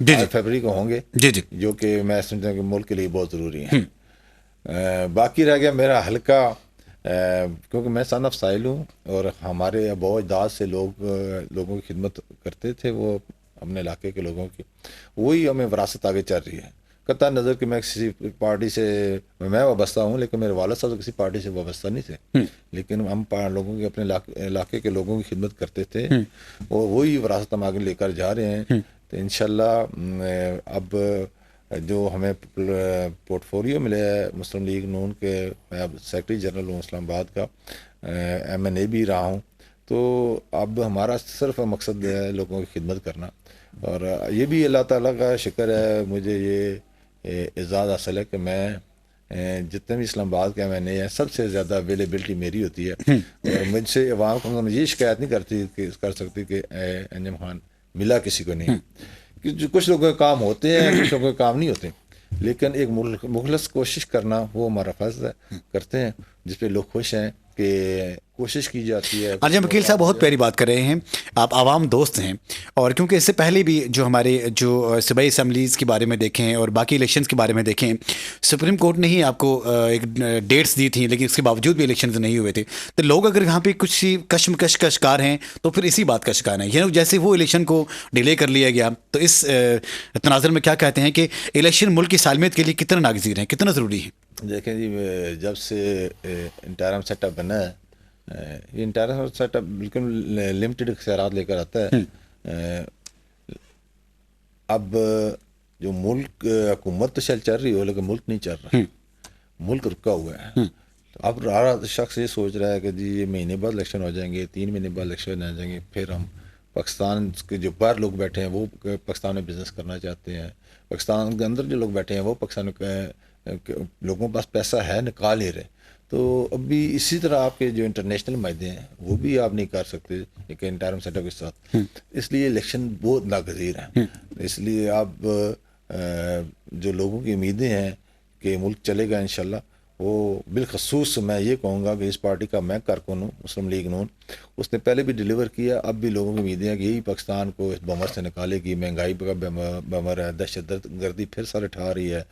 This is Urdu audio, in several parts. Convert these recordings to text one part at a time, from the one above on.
جی 8 فروری کو ہوں گے، جی جی جو کہ میں سمجھتا ہوں کہ ملک کے لیے بہت ضروری ہیں۔ باقی رہ گیا میرا حلقہ، کیونکہ میں سن آف سائل ہوں اور ہمارے اباء اجداد سے لوگوں کی خدمت کرتے تھے، وہ اپنے علاقے کے لوگوں کی، وہی ہمیں وراثت آگے چل رہی ہے۔ قطع نظر کہ میں کسی پارٹی سے میں وابستہ ہوں، لیکن میرے والد صاحب کسی پارٹی سے وابستہ نہیں تھے، لیکن ہم لوگوں کی اپنے علاقے کے لوگوں کی خدمت کرتے تھے، اور وہی وراثت ہم آگے لے کر جا رہے ہیں۔ تو انشاءاللہ اب جو ہمیں پورٹ فولیو ملے ہے مسلم لیگ نون کے، میں اب سیکرٹری جنرل ہوں اسلام آباد کا، MNA بھی رہا ہوں، تو اب ہمارا صرف مقصد ہے لوگوں کی خدمت کرنا، اور یہ بھی اللہ تعالیٰ کا شکر ہے، مجھے یہ اعزاز حاصل ہے کہ میں جتنے بھی اسلام آباد کے MNA ہیں سب سے زیادہ اویلیبلٹی میری ہوتی ہے، اور مجھ سے عوام کو یہ شکایت نہیں کر سکتی کہ انجم خان ملا کسی کو نہیں، کہ کچھ لوگوں کے کام ہوتے ہیں، کچھ لوگوں کے کام نہیں ہوتے، لیکن ایک مخلص کوشش کرنا وہ ہمارا فرض ہے، کرتے ہیں، جس پہ لوگ خوش ہیں کہ کوشش کی جاتی ہے۔ انجم وکیل صاحب بہت پیاری بات کر رہے ہیں، آپ عوام دوست ہیں، اور کیونکہ اس سے پہلے بھی جو ہمارے جو صوبائی اسمبلیز کے بارے میں دیکھیں اور باقی الیکشنز کے بارے میں دیکھیں، سپریم کورٹ نے ہی آپ کو ایک ڈیٹس دی تھیں، لیکن اس کے باوجود بھی الیکشنز نہیں ہوئے تھے، تو لوگ اگر یہاں پہ کچھ کشمکش کا شکار ہیں تو پھر اسی بات کا شکار ہیں، یعنی جیسے وہ الیکشن کو ڈیلے کر لیا گیا، تو اس تناظر میں کیا کہتے ہیں کہ الیکشن ملک کی سالمیت کے لیے کتنا ناگزیر ہیں، کتنا ضروری ہے؟ دیکھیں جی، جب سے انٹرم سیٹ اپ بنا ہے، یہ انٹرم سیٹ اپ بالکل لمیٹڈ اختیارات لے کر آتا ہے۔ اب جو ملک حکومت تو چل رہی ہو، لیکن ملک نہیں چل رہا، ملک رکا ہوا ہے۔ اب ہر شخص یہ سوچ رہا ہے کہ جی یہ مہینے بعد الیکشن ہو جائیں گے، 3 مہینے بعد الیکشن ہو جائیں گے، پھر ہم پاکستان کے جو باہر لوگ بیٹھے ہیں وہ پاکستان میں بزنس کرنا چاہتے ہیں، پاکستان کے اندر جو لوگ بیٹھے ہیں وہ پاکستان لوگوں کے پاس پیسہ ہے، نکال نہیں رہے۔ تو اب بھی اسی طرح آپ کے جو انٹرنیشنل معاہدے ہیں وہ بھی آپ نہیں کر سکتے ایک انٹرم سیٹ اپ کے ساتھ، اس لیے الیکشن بہت ناگزیر ہیں۔ اس لیے آپ جو لوگوں کی امیدیں ہیں کہ ملک چلے گا انشاءاللہ، وہ بالخصوص میں یہ کہوں گا کہ اس پارٹی کا میں کارکن ہوں، مسلم لیگ نون، اس نے پہلے بھی ڈیلیور کیا، اب بھی لوگوں کی امیدیں ہیں کہ یہی پاکستان کو اس بمر سے نکالے گی۔ مہنگائی کا بمر ہے، دہشت گردی پھر سر اٹھا رہی ہے،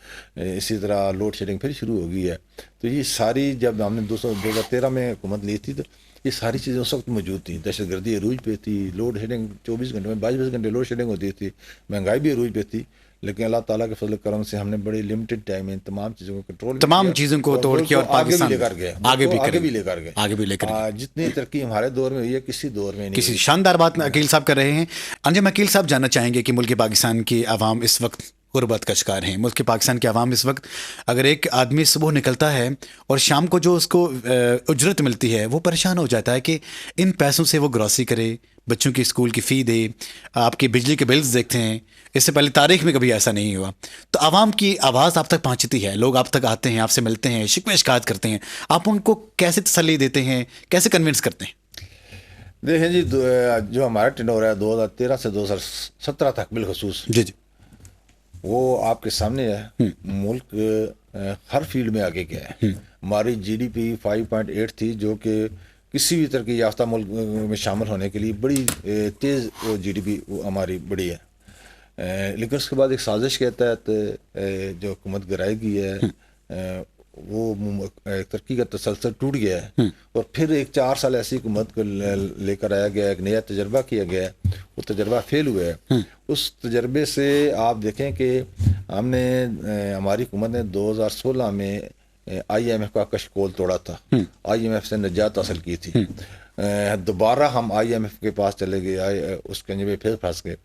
اسی طرح لوڈ شیڈنگ پھر شروع ہو گئی ہے۔ تو یہ ساری، جب ہم نے 2013 میں حکومت لی تھی تو یہ ساری چیزیں اس وقت موجود تھیں، دہشت گردی عروج پہ تھی، لوڈ شیڈنگ 24 گھنٹے میں 22 گھنٹے لوڈ شیڈنگ ہوتی تھی، مہنگائی بھی عروج پہ تھی، لیکن اللہ تعالیٰ کے فضل کرم سے ہم نے بڑی لمیٹڈ ٹائم میں تمام چیزوں کو کنٹرول، تمام چیزوں کو توڑ کے، اور آگے بھی لے کر گئے، آگے بھی لے کر گئے۔ جتنی ترقی ہمارے دور میں ہوئی ہے کسی دور میں نہیں۔ کسی شاندار بات عقیل صاحب کر رہے ہیں۔ انجم عقیل صاحب جاننا چاہیں گے کہ ملک پاکستان کی عوام اس وقت غربت کا شکار ہیں، ملک پاکستان کے عوام اس وقت، اگر ایک آدمی صبح نکلتا ہے اور شام کو جو اس کو اجرت ملتی ہے، وہ پریشان ہو جاتا ہے کہ ان پیسوں سے وہ گروسری کرے، بچوں کی اسکول کی فی دے، آپ کی بجلی کے بلز دیکھتے ہیں، اس سے پہلے تاریخ میں کبھی ایسا نہیں ہوا۔ تو عوام کی آواز آپ تک پہنچتی ہے، لوگ آپ تک آتے ہیں، آپ سے ملتے ہیں، شکوے شکایت کرتے ہیں، آپ ان کو کیسے تسلی دیتے ہیں، کیسے کنونس کرتے ہیں؟ دیکھیں جی، جو ہمارا ٹینور ہے 2013 سے 2017 تک بالخصوص، جی جی، وہ آپ کے سامنے ہے۔ ملک ہر فیلڈ میں آگے گیا ہے۔ ہماری GDP 5.8 تھی، جو کہ کسی بھی ترقی یافتہ ملک میں شامل ہونے کے لیے بڑی تیز وہ GDP ہماری بڑی ہے، لیکن اس کے بعد ایک سازش کے تحت جو حکومت گرائی گئی ہے، وہ ترقی کا تسلسل ٹوٹ گیا ہے، اور پھر ایک 4 سال ایسی حکومت کو لے کر آیا گیا، ایک نیا تجربہ کیا گیا ہے، وہ تجربہ فیل ہوا ہے۔ اس تجربے سے آپ دیکھیں کہ ہم نے، ہماری حکومت نے 2016 میں IMF کا کشکول توڑا تھا، IMF سے نجات حاصل کی تھی، دوبارہ ہم IMF کے پاس چلے گئے، اس کنجے میں پھر پھنس گئے۔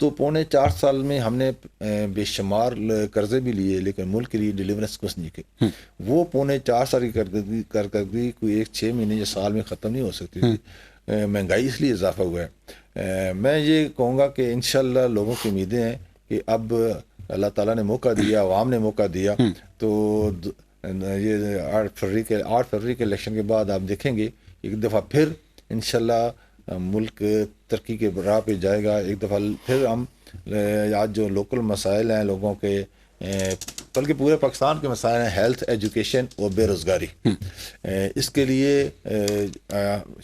تو 4.25 سال میں ہم نے بے شمار قرضے بھی لیے، لیکن ملک کے لیے ڈیلیورنس کچھ نہیں کی۔ وہ 4.25 سال کی کارکردگی کوئی 6 مہینے یا سال میں ختم نہیں ہو سکتی تھی۔ مہنگائی اس لیے اضافہ ہوا ہے۔ میں یہ کہوں گا کہ انشاءاللہ لوگوں کی امیدیں ہیں کہ اب اللہ تعالیٰ نے موقع دیا، عوام نے موقع دیا، تو یہ 8 فروری کے الیکشن کے بعد آپ دیکھیں گے ایک دفعہ پھر انشاءاللہ ملک ترقی کے راہ پہ جائے گا۔ ایک دفعہ پھر ہم آج جو لوکل مسائل ہیں لوگوں کے، بلکہ پورے پاکستان کے مسائل ہیں، ہیلتھ، ایجوکیشن اور بے روزگاری، اس کے لیے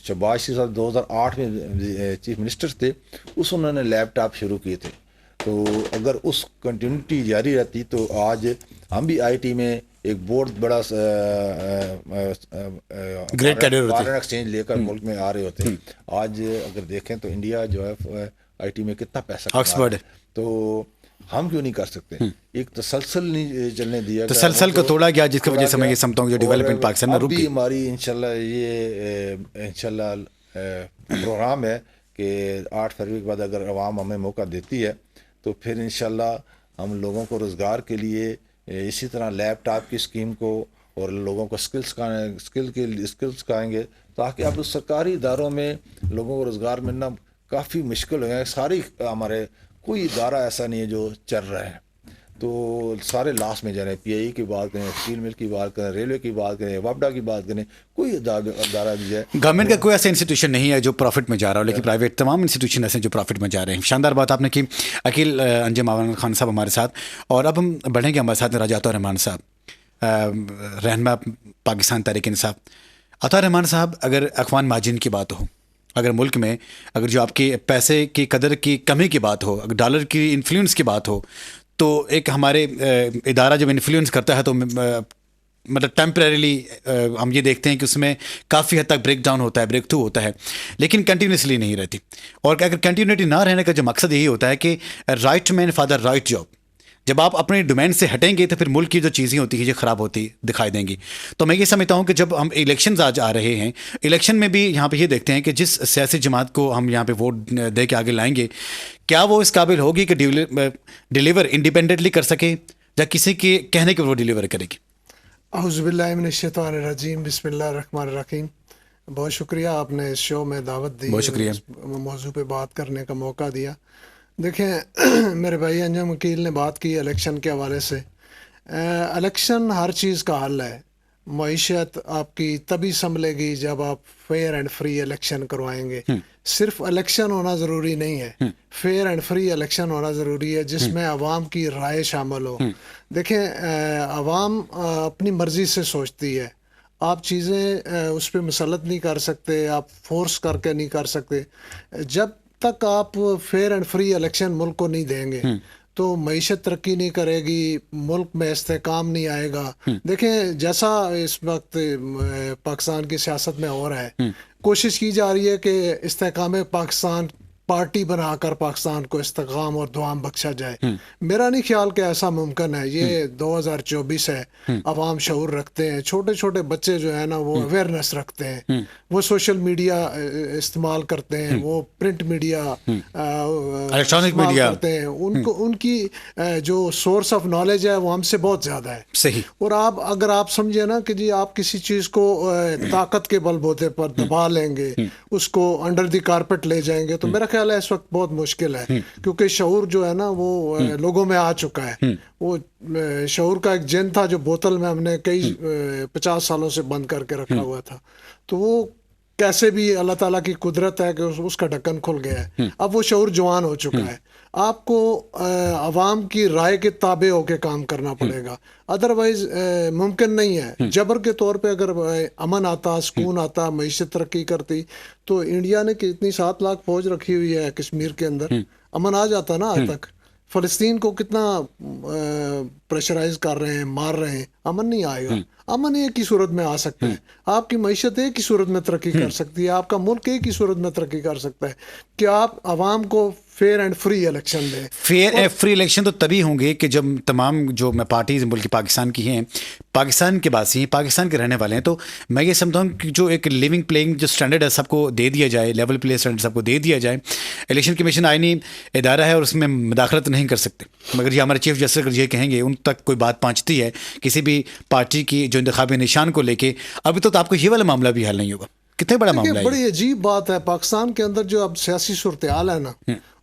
شہباز شریف صاحب 2008 میں چیف منسٹر تھے، انہوں نے لیپ ٹاپ شروع کیے تھے، تو اگر اس کنٹینیوٹی جاری رہتی تو آج ہم بھی آئی ٹی میں ایک بہت بڑا گریٹ کیڈر ہوتے فارن ایکسچینج لے کر ملک میں آ رہے ہوتے ہیں. آج اگر دیکھیں تو انڈیا جو ہے آئی ٹی میں کتنا پیسہ کما رہا آکسفورڈ ہے, تو ہم کیوں نہیں کر سکتے؟ ایک تسلسل نہیں چلنے دیا, تسلسل کو توڑا گیا, جس کی وجہ سے میں یہ سمجھتا ہوں جو ڈیولپمنٹ پاکستان میں رک گئی. ہماری انشاءاللہ یہ انشاءاللہ پروگرام ہے کہ 8 فروری کے بعد اگر عوام ہمیں موقع دیتی ہے تو پھر انشاءاللہ ہم لوگوں کو روزگار کے لیے اسی طرح لیپ ٹاپ کی اسکیم کو اور لوگوں کو اسکلس سکھائیں گے, تاکہ اب سرکاری اداروں میں لوگوں کو روزگار ملنا کافی مشکل ہو گیا ہے. ساری ہمارے کوئی ادارہ ایسا نہیں ہے جو چل رہا ہے, تو سارے لاس میں جا رہے ہیں. پی آئی ای کی بات کریں, اسٹیل مل کی بات کریں, ریلوے کی بات کریں, وابڈا کی بات کریں, کوئی ادارہ بھی ہے. گورنمنٹ کا کوئی ایسا انسٹیٹیوشن نہیں ہے جو پروفٹ میں جا رہا ہو, لیکن پرائیویٹ تمام انسٹیٹیوشن ایسے ہیں جو پروفٹ میں جا رہے ہیں. شاندار بات آپ نے کی. عقیل انجم عوان خان صاحب ہمارے ساتھ, اور اب ہم بڑھیں گے ہمارے ساتھ راجہ عطا الرحمان صاحب, رہنما پاکستان تحریک انصاف. عطا الرحمان صاحب, اگر اخوان مہاجرین کی بات ہو, اگر ملک میں اگر جو آپ کے پیسے کی قدر کی کمی کی بات ہو, اگر ڈالر کی انفلوئنس کی بات ہو, تو ایک ہمارے ادارہ جب انفلوئنس کرتا ہے تو مطلب ٹیمپریریلی ہم یہ دیکھتے ہیں کہ اس میں کافی حد تک بریک ڈاؤن ہوتا ہے, بریک تھرو ہوتا ہے, لیکن کنٹینیوسلی نہیں رہتی. اور اگر کنٹینیوٹی نہ رہنے کا جو مقصد یہی ہوتا ہے کہ رائٹ مین فادر رائٹ جاب, جب آپ اپنے ڈومین سے ہٹیں گے تو پھر ملک کی جو چیزیں ہوتی ہیں یہ خراب ہوتی دکھائی دیں گی. تو میں یہ سمجھتا ہوں کہ جب ہم الیکشنز آج آ رہے ہیں, الیکشن میں بھی یہاں پہ یہ دیکھتے ہیں کہ جس سیاسی جماعت کو ہم یہاں پہ ووٹ دے کے آگے لائیں گے, کیا وہ اس قابل ہوگی کہ ڈیلیور انڈیپینڈنٹلی کر سکے, یا کسی کے کہنے کے وہ ڈیلیور کرے گی. اعوذ باللہ من الشیطان الرجیم, بسم اللہ الرحمن الرحیم. بہت شکریہ, آپ نے اس شو میں دعوت دی, بہت شکریہ, موضوع پہ بات کرنے کا موقع دیا. دیکھیں میرے بھائی انجم عقیل نے بات کی الیکشن کے حوالے سے. الیکشن ہر چیز کا حل ہے. معیشت آپ کی تبھی سنبھلے گی جب آپ فیئر اینڈ فری الیکشن کروائیں گے. صرف الیکشن ہونا ضروری نہیں ہے, فیئر اینڈ فری الیکشن ہونا ضروری ہے جس میں عوام کی رائے شامل ہو. دیکھیں عوام اپنی مرضی سے سوچتی ہے, آپ چیزیں اس پہ مسلط نہیں کر سکتے, آپ فورس کر کے نہیں کر سکتے. جب تک آپ فیئر اینڈ فری الیکشن ملک کو نہیں دیں گے تو معیشت ترقی نہیں کرے گی, ملک میں استحکام نہیں آئے گا. دیکھیں جیسا اس وقت پاکستان کی سیاست میں ہو رہا ہے, کوشش کی جا رہی ہے کہ استحکام پاکستان پارٹی بنا کر پاکستان کو استحکام اور دوام بخشا جائے. میرا نہیں خیال کہ ایسا ممکن ہے. یہ 2024 ہے, عوام شعور رکھتے ہیں, چھوٹے چھوٹے بچے جو ہے نا وہ اویئرنیس رکھتے ہیں, وہ سوشل میڈیا استعمال کرتے ہیں, وہ پرنٹ میڈیا الیکٹرانک میڈیا کرتے ہیں. ان کی جو سورس آف نالج ہے وہ ہم سے بہت زیادہ ہے. صحیح. اور اگر آپ سمجھے نا کہ جی آپ کسی چیز کو طاقت کے بل بوتے پر دبا لیں گے, اس کو انڈر دی کارپٹ لے جائیں گے, تو میرا خیال ہے اس وقت بہت مشکل ہے, کیونکہ شعور جو ہے نا وہ لوگوں میں آ چکا ہے. وہ شعور کا ایک جن تھا جو بوتل میں ہم نے کئی 50 سالوں سے بند کر کے رکھا ہوا تھا, تو وہ کیسے بھی اللہ تعالیٰ کی قدرت ہے کہ اس کا ڈھکن کھل گیا ہے. اب وہ شعور جوان ہو چکا ہے. آپ کو عوام کی رائے کے تابع ہو کے کام کرنا پڑے گا, ادروائز ممکن نہیں ہے. جبر کے طور پہ اگر امن آتا, سکون آتا, معیشت ترقی کرتی, تو انڈیا نے کتنی 7 لاکھ فوج رکھی ہوئی ہے کشمیر کے اندر, امن آ جاتا نا آج تک. فلسطین کو کتنا پریشرائز کر رہے ہیں, مار رہے ہیں, امن نہیں آئے گا. امن ایک ہی صورت میں آ سکتا ہے, آپ کی معیشت ایک ہی صورت میں ترقی کر سکتی ہے, آپ کا ملک ایک ہی صورت میں ترقی کر سکتا ہے کہ آپ عوام کو فیئر اینڈ فری الیکشن دیں. فیئر اینڈ فری الیکشن تو تبھی ہوں گے کہ جب تمام جو میں پارٹیز ملک پاکستان کی ہیں, پاکستان کے باسی ہیں, پاکستان کے رہنے والے ہیں, تو میں یہ سمجھتا ہوں کہ جو ایک لیونگ پلینگ جو اسٹینڈرڈ ہے سب کو دے دیا جائے, لیول پلے اسٹینڈرڈ سب کو دے دیا جائے. الیکشن کمیشن آئینی ادارہ ہے اور اس میں مداخلت نہیں کر سکتے, مگر یہ ہمارے چیف جسٹس اگر یہ کہیں گے ان تک کوئی بات پہنچتی ہے کسی بھی پارٹی کی جو انتخابی نشان کو لے کے, ابھی تو آپ کو یہ والا معاملہ بھی حل نہیں ہوگا. کتنے بڑا معاملہ ہے, بڑی عجیب بات ہے. پاکستان کے اندر جو اب سیاسی صورتحال ہے نا,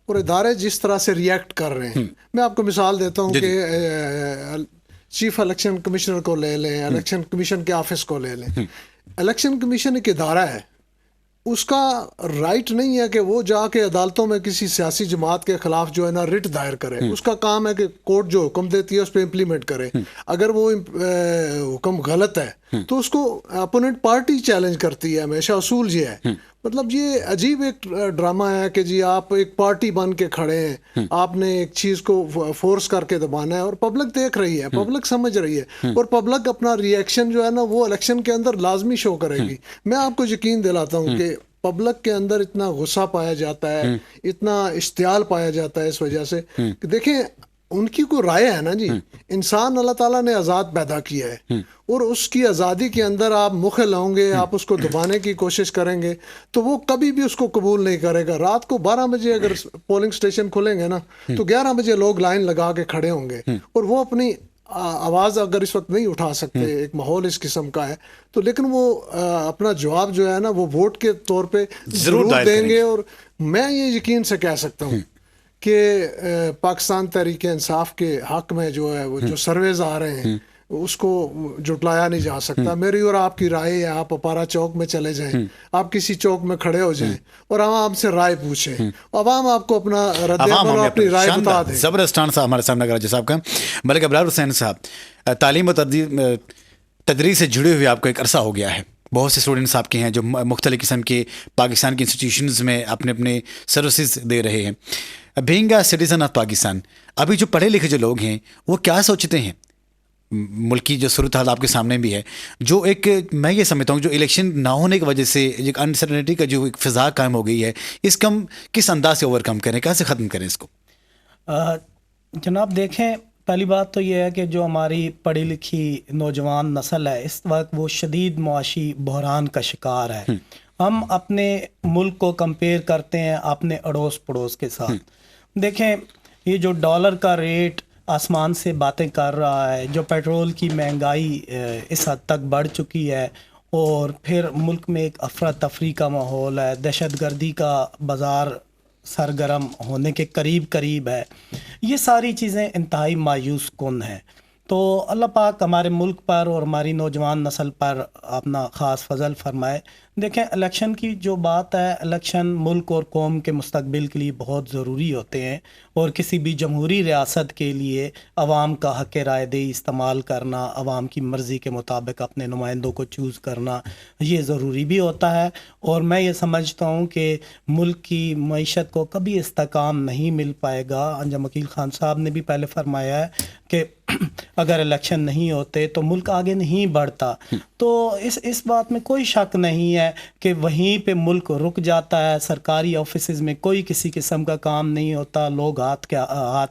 اور ادارے جس طرح سے ریئیکٹ کر رہے ہیں, میں آپ کو مثال دیتا ہوں کہ چیف الیکشن کمشنر کو لے لیں, الیکشن کمیشن کے آفس کو لے لیں. الیکشن کمیشن ایک ادارہ ہے, اس کا رائٹ نہیں ہے کہ وہ جا کے عدالتوں میں کسی سیاسی جماعت کے خلاف جو ہے نا رٹ دائر کرے. اس کا کام ہے کہ کورٹ جو حکم دیتی ہے اس پہ امپلیمنٹ کرے. اگر وہ حکم غلط ہے تو اس کو اپوننٹ پارٹی چیلنج کرتی ہے, ہمیشہ اصول یہ ہے. مطلب یہ عجیب ایک ڈرامہ ہے کہ جی آپ ایک پارٹی بن کے کھڑے ہیں, آپ نے ایک چیز کو فورس کر کے دبانا ہے, اور پبلک دیکھ رہی ہے, پبلک سمجھ رہی ہے, اور پبلک اپنا ری ایکشن جو ہے نا وہ الیکشن کے اندر لازمی شو کرے گی. میں آپ کو یقین دلاتا ہوں کہ پبلک کے اندر اتنا غصہ پایا جاتا ہے, اتنا اشتعال پایا جاتا ہے اس وجہ سے کہ دیکھیں ان کی کوئی رائے ہے نا جی, انسان اللہ تعالیٰ نے آزاد پیدا کیا ہے, اور اس کی آزادی کے اندر آپ مخل ہوں گے, آپ اس کو دبانے کی کوشش کریں گے تو وہ کبھی بھی اس کو قبول نہیں کرے گا. رات کو 12 بجے اگر پولنگ سٹیشن کھلیں گے نا تو 11 بجے لوگ لائن لگا کے کھڑے ہوں گے, اور وہ اپنی آواز اگر اس وقت نہیں اٹھا سکتے, ایک ماحول اس قسم کا ہے تو, لیکن وہ اپنا جواب جو ہے نا وہ ووٹ کے طور پہ ضرور دیں گے. اور میں یہ یقین سے کہہ سکتا ہوں کہ پاکستان تحریک انصاف کے حق میں جو ہے وہ جو سرویز آ رہے ہیں اس کو جھٹلایا نہیں جا سکتا. میری اور آپ کی رائے ہے, آپ اپارا چوک میں چلے جائیں, آپ کسی چوک میں کھڑے ہو جائیں اور عوام سے رائے پوچھیں, عوام آپ کو اپنا رد عمل اور اپنی رائے بتا دیں. زبردست آنسر ہمارے سامنے اگر صاحب کا. ملک ابرار حسین صاحب, تعلیم و تدریس سے جڑے ہوئے آپ کو ایک عرصہ ہو گیا ہے, بہت سے اسٹوڈنٹس آپ کے ہیں جو مختلف قسم کے پاکستان کی انسٹیٹیوشنز میں اپنے اپنے سروسز دے رہے ہیں. Being a citizen of Pakistan, ابھی جو پڑھے لکھے جو لوگ ہیں وہ کیا سوچتے ہیں؟ ملک کی جو صورتحال آپ کے سامنے بھی ہے, جو ایک میں یہ سمجھتا ہوں جو الیکشن نہ ہونے کی وجہ سے ایک انسرٹنٹی کا جو ایک فضا قائم ہو گئی ہے, اس کا ہم کس انداز سے اوور کم کریں, کیسے ختم کریں اس کو؟ جناب دیکھیں, پہلی بات تو یہ ہے کہ جو ہماری پڑھی لکھی نوجوان نسل ہے اس وقت وہ شدید معاشی بحران کا شکار ہے. ہم اپنے ملک کو کمپیئر کرتے ہیں اپنے اڑوس پڑوس کے ساتھ. دیکھیں یہ جو ڈالر کا ریٹ آسمان سے باتیں کر رہا ہے, جو پیٹرول کی مہنگائی اس حد تک بڑھ چکی ہے, اور پھر ملک میں ایک افراتفری کا ماحول ہے, دہشت گردی کا بازار سرگرم ہونے کے قریب ہے, یہ ساری چیزیں انتہائی مایوس کن ہیں. تو اللہ پاک ہمارے ملک پر اور ہماری نوجوان نسل پر اپنا خاص فضل فرمائے. دیکھیں الیکشن کی جو بات ہے, الیکشن ملک اور قوم کے مستقبل کے لیے بہت ضروری ہوتے ہیں, اور کسی بھی جمہوری ریاست کے لیے عوام کا حق رائے دہی استعمال کرنا, عوام کی مرضی کے مطابق اپنے نمائندوں کو چوز کرنا یہ ضروری بھی ہوتا ہے. اور میں یہ سمجھتا ہوں کہ ملک کی معیشت کو کبھی استحکام نہیں مل پائے گا. انجم عقیل خان صاحب نے بھی پہلے فرمایا ہے کہ اگر الیکشن نہیں ہوتے تو ملک آگے نہیں بڑھتا. تو اس بات میں کوئی شک نہیں ہے کہ وہیں پہ ملک رک جاتا ہے. سرکاری آفیسز میں کوئی کسی قسم کا کام نہیں ہوتا, لوگ ہاتھ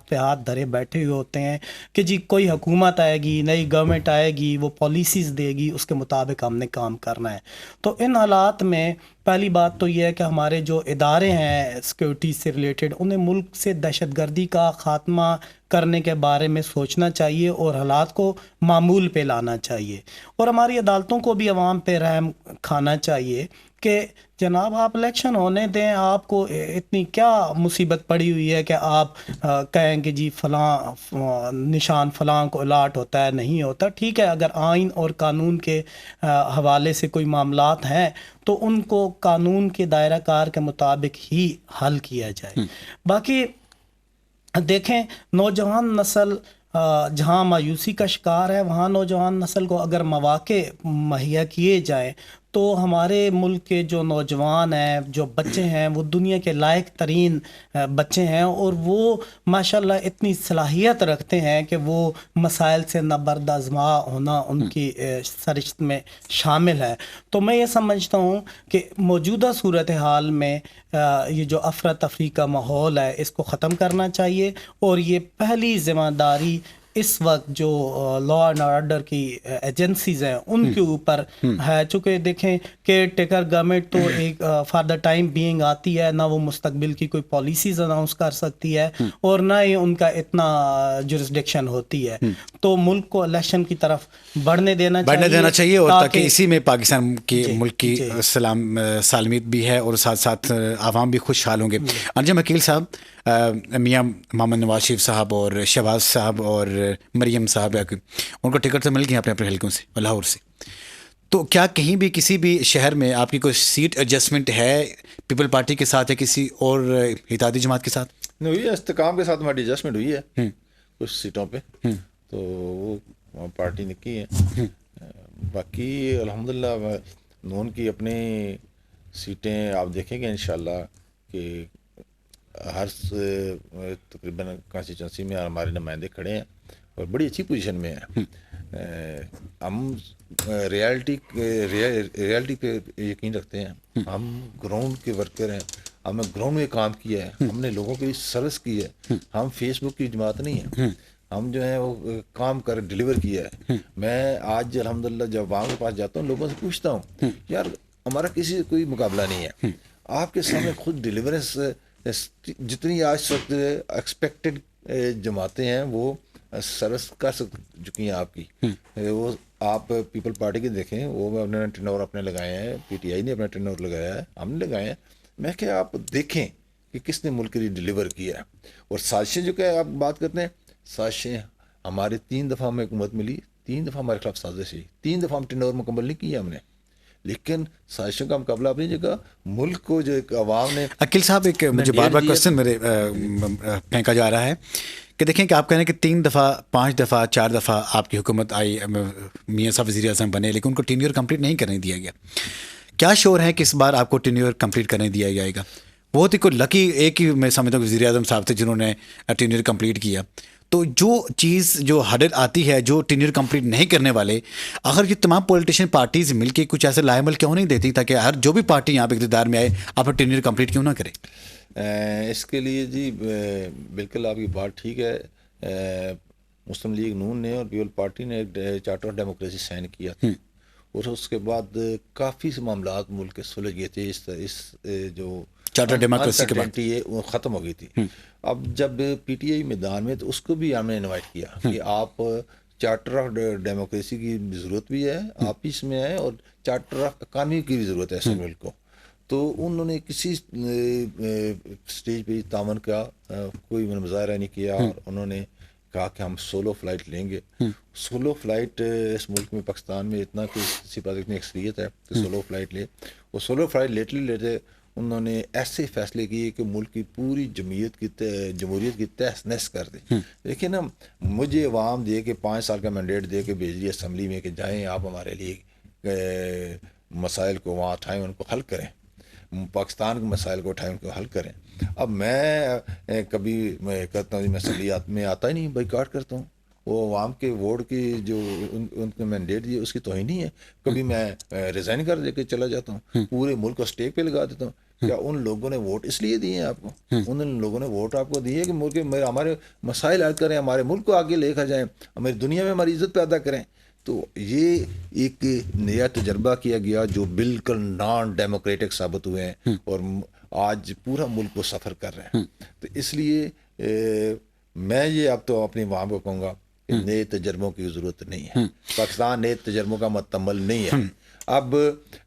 پہ ہاتھ دھرے بیٹھے ہوئے ہوتے ہیں کہ جی کوئی حکومت آئے گی, نئی گورنمنٹ آئے گی, وہ پالیسیز دے گی, اس کے مطابق ہم نے کام کرنا ہے. تو ان حالات میں پہلی بات تو یہ ہے کہ ہمارے جو ادارے ہیں سیکیورٹی سے ریلیٹڈ, انہیں ملک سے دہشت گردی کا خاتمہ کرنے کے بارے میں سوچنا چاہیے اور حالات کو معمول پہ لانا چاہیے. اور ہماری عدالتوں کو بھی عوام پہ رحم کھانا چاہیے کہ جناب آپ الیکشن ہونے دیں, آپ کو اتنی کیا مصیبت پڑی ہوئی ہے کہ آپ کہیں کہ جی فلاں نشان فلاں کو الاٹ ہوتا ہے, نہیں ہوتا. ٹھیک ہے, اگر آئین اور قانون کے حوالے سے کوئی معاملات ہیں تو ان کو قانون کے دائرہ کار کے مطابق ہی حل کیا جائے. باقی دیکھیں نوجوان نسل جہاں مایوسی کا شکار ہے, وہاں نوجوان نسل کو اگر مواقع مہیا کیے جائیں تو ہمارے ملک کے جو نوجوان ہیں, جو بچے ہیں, وہ دنیا کے لائق ترین بچے ہیں, اور وہ ماشاءاللہ اتنی صلاحیت رکھتے ہیں کہ وہ مسائل سے نبرد آزما ہونا ان کی سرشت میں شامل ہے. تو میں یہ سمجھتا ہوں کہ موجودہ صورتحال میں یہ جو افراتفری کا ماحول ہے اس کو ختم کرنا چاہیے, اور یہ پہلی ذمہ داری اس وقت جو لا اینڈ آرڈر کی ایجنسیز ہیں ان کے اوپر ہے. چونکہ دیکھیں کہ ٹیکر گورنمنٹ تو ایک فار دا ٹائم بینگ آتی ہے, نہ وہ مستقبل کی کوئی پالیسیز اناؤنس کر سکتی ہے اور نہ ہی ان کا اتنا جورسڈکشن ہوتی ہے. تو ملک کو الیکشن کی طرف بڑھنے دینا چاہیے اور تاکہ اسی میں پاکستان کی ملک کی سالمیت بھی ہے اور ساتھ ساتھ عوام بھی خوشحال ہوں گے. انجم عقیل صاحب, میاں محمد نواز شریف صاحب اور شہباز صاحب اور مریم صاحب ان کو ٹکٹ تو مل گئی اپنے اپنے حلقوں سے لاہور سے, تو کیا کہیں بھی کسی بھی شہر میں آپ کی کوئی سیٹ ایڈجسٹمنٹ ہے پیپل پارٹی کے ساتھ یا کسی اور اتحادی جماعت کے ساتھ؟ نہیں ہوئی ہے, استحکام کے ساتھ ہماری ایڈجسٹمنٹ ہوئی ہے کچھ سیٹوں پہ, تو وہ پارٹی نے کی ہے. باقی الحمدللہ نون کی اپنی سیٹیں آپ دیکھیں گے انشاءاللہ کہ ہر تقریباً کانسٹیچوئنسی میں ہمارے نمائندے کھڑے ہیں اور بڑی اچھی پوزیشن میں ہیں. ہم ریالٹی پہ یقین رکھتے ہیں. ہم گراؤنڈ کے ورکر ہیں. ہم نے گراؤنڈ میں کام کیا ہے. ہم نے لوگوں کے لیے سروس کی ہے. ہم فیس بک کی جماعت نہیں ہے. ہم جو ہیں وہ کام کر ڈلیور کیا ہے. میں آج الحمدللہ جب عوام کے پاس جاتا ہوں لوگوں سے پوچھتا ہوں یار ہمارا کسی سے کوئی مقابلہ نہیں ہے. آپ کے سامنے خود ڈلیورنس جتنی آج وقت ایکسپیکٹڈ جماعتیں ہیں وہ سروس کر چکی ہیں آپ کی. وہ آپ پیپل پارٹی کے دیکھیں وہ انہوں نے ٹرن اوور اپنے لگائے ہیں. پی ٹی آئی نے اپنا ٹرن اوور لگایا ہے. ہم نے لگائے ہیں. میں کہ آپ دیکھیں کہ کس نے ملک کے لیے ڈلیور کیا ہے. اور سازشیں جو کہ آپ بات کرتے ہیں سازشیں ہمارے 3 دفعہ ہمیں حکومت ملی. 3 دفعہ ہمارے خلاف سازش ہوئی. 3 دفعہ ہم ٹرن اوور مکمل نہیں کیا ہم نے. لیکن سازشوں کا مقابلہ اپنی جگہ ملک کو جو ایک عوام نے. عقیل صاحب ایک مجھے بار بار کوشچن میرے پھینکا جا رہا ہے کہ دیکھیں کہ آپ کہہ رہے ہیں کہ 3 دفعہ 5 دفعہ 4 دفعہ آپ کی حکومت آئی, میاں صاحب وزیر اعظم بنے, لیکن ان کو ٹینیور کمپلیٹ نہیں کرنے دیا گیا. کیا شور ہے کہ اس بار آپ کو ٹینیور کمپلیٹ کرنے دیا جائے گا؟ بہت ہی کوئی لکی ایک ہی میں سمجھتا ہوں وزیر اعظم صاحب تھے جنہوں نے ٹینیور کمپلیٹ کیا. تو جو چیز جو ہڈل آتی ہے جو ٹینیور کمپلیٹ نہیں کرنے والے, اگر یہ تمام پولیٹیشین پارٹیز مل کے کچھ ایسے لائے عمل کیوں نہیں دیتی تاکہ ہر جو بھی پارٹی یہاں پہ اقتدار میں آئے آپ ٹینیور کمپلیٹ کیوں نہ کرے؟ اس کے لیے جی بالکل آپ کی بات ٹھیک ہے. مسلم لیگ نون نے اور پیپل پارٹی نے ایک چارٹر آف ڈیموکریسی سائن کیا تھا اور اس کے بعد کافی سے معاملات ملک کے سلجھ گئے تھے. اس جو چارٹر ڈیموکریسی کے بعد وہ ختم ہو گئی تھی. اب جب پی ٹی آئی میدان میں تو اس کو بھی ہم نے انوائٹ کیا کہ آپ چارٹر آف ڈیموکریسی کی ضرورت بھی ہے, آپ ہی اس میں آئیں, اور چارٹر آف اکانومی کی بھی ضرورت ہے اس ملک کو. تو انہوں نے کسی سٹیج پہ تعاون کا کوئی مظاہرہ نہیں کیا اور انہوں نے کہا کہ ہم سولو فلائٹ لیں گے. سولو فلائٹ اس ملک میں پاکستان میں اتنا کسی پاس اتنی اکثریت ہے کہ سولو فلائٹ لے. وہ سولو فلائٹ لیتے انہوں نے ایسے فیصلے کیے کہ ملک کی پوری جمہوریت کی تہس نہس کر دی. لیکن مجھے عوام دے کے 5 سال کا مینڈیٹ دے کے بھیج دی اسمبلی میں کہ جائیں آپ ہمارے لیے مسائل کو وہاں اٹھائیں, ان کو حل کریں, پاکستان کے مسائل کو اٹھائیں, ان کو حل کریں. اب میں کبھی میں کرتا ہوں میں اسمبلیات میں آتا ہی نہیں, بائیکاٹ کرتا ہوں. وہ عوام کے ووٹ کی جو ان کو مینڈیٹ دی اس کی توہین نہیں ہے. کبھی میں ریزائن کر دے کے چلا جاتا ہوں, پورے ملک کو اسٹیک پہ لگا دیتا ہوں. کیا ان لوگوں نے ووٹ اس لیے دیے ہیں آپ کو؟ ان لوگوں نے ووٹ آپ کو دیے کہ ملک ہمارے مسائل حل کریں, ہمارے ملک کو آگے لے کر جائیں, ہماری دنیا میں ہماری عزت پیدا کریں. تو یہ ایک نیا تجربہ کیا گیا جو بالکل نان ڈیموکریٹک ثابت ہوئے ہیں اور آج پورا ملک کو سفر کر رہے ہیں. تو اس لیے میں یہ اب تو اپنی عوام کو کہوں گا کہ نئے تجربوں کی ضرورت نہیں ہے. پاکستان نئے تجربوں کا متمل نہیں ہے. اب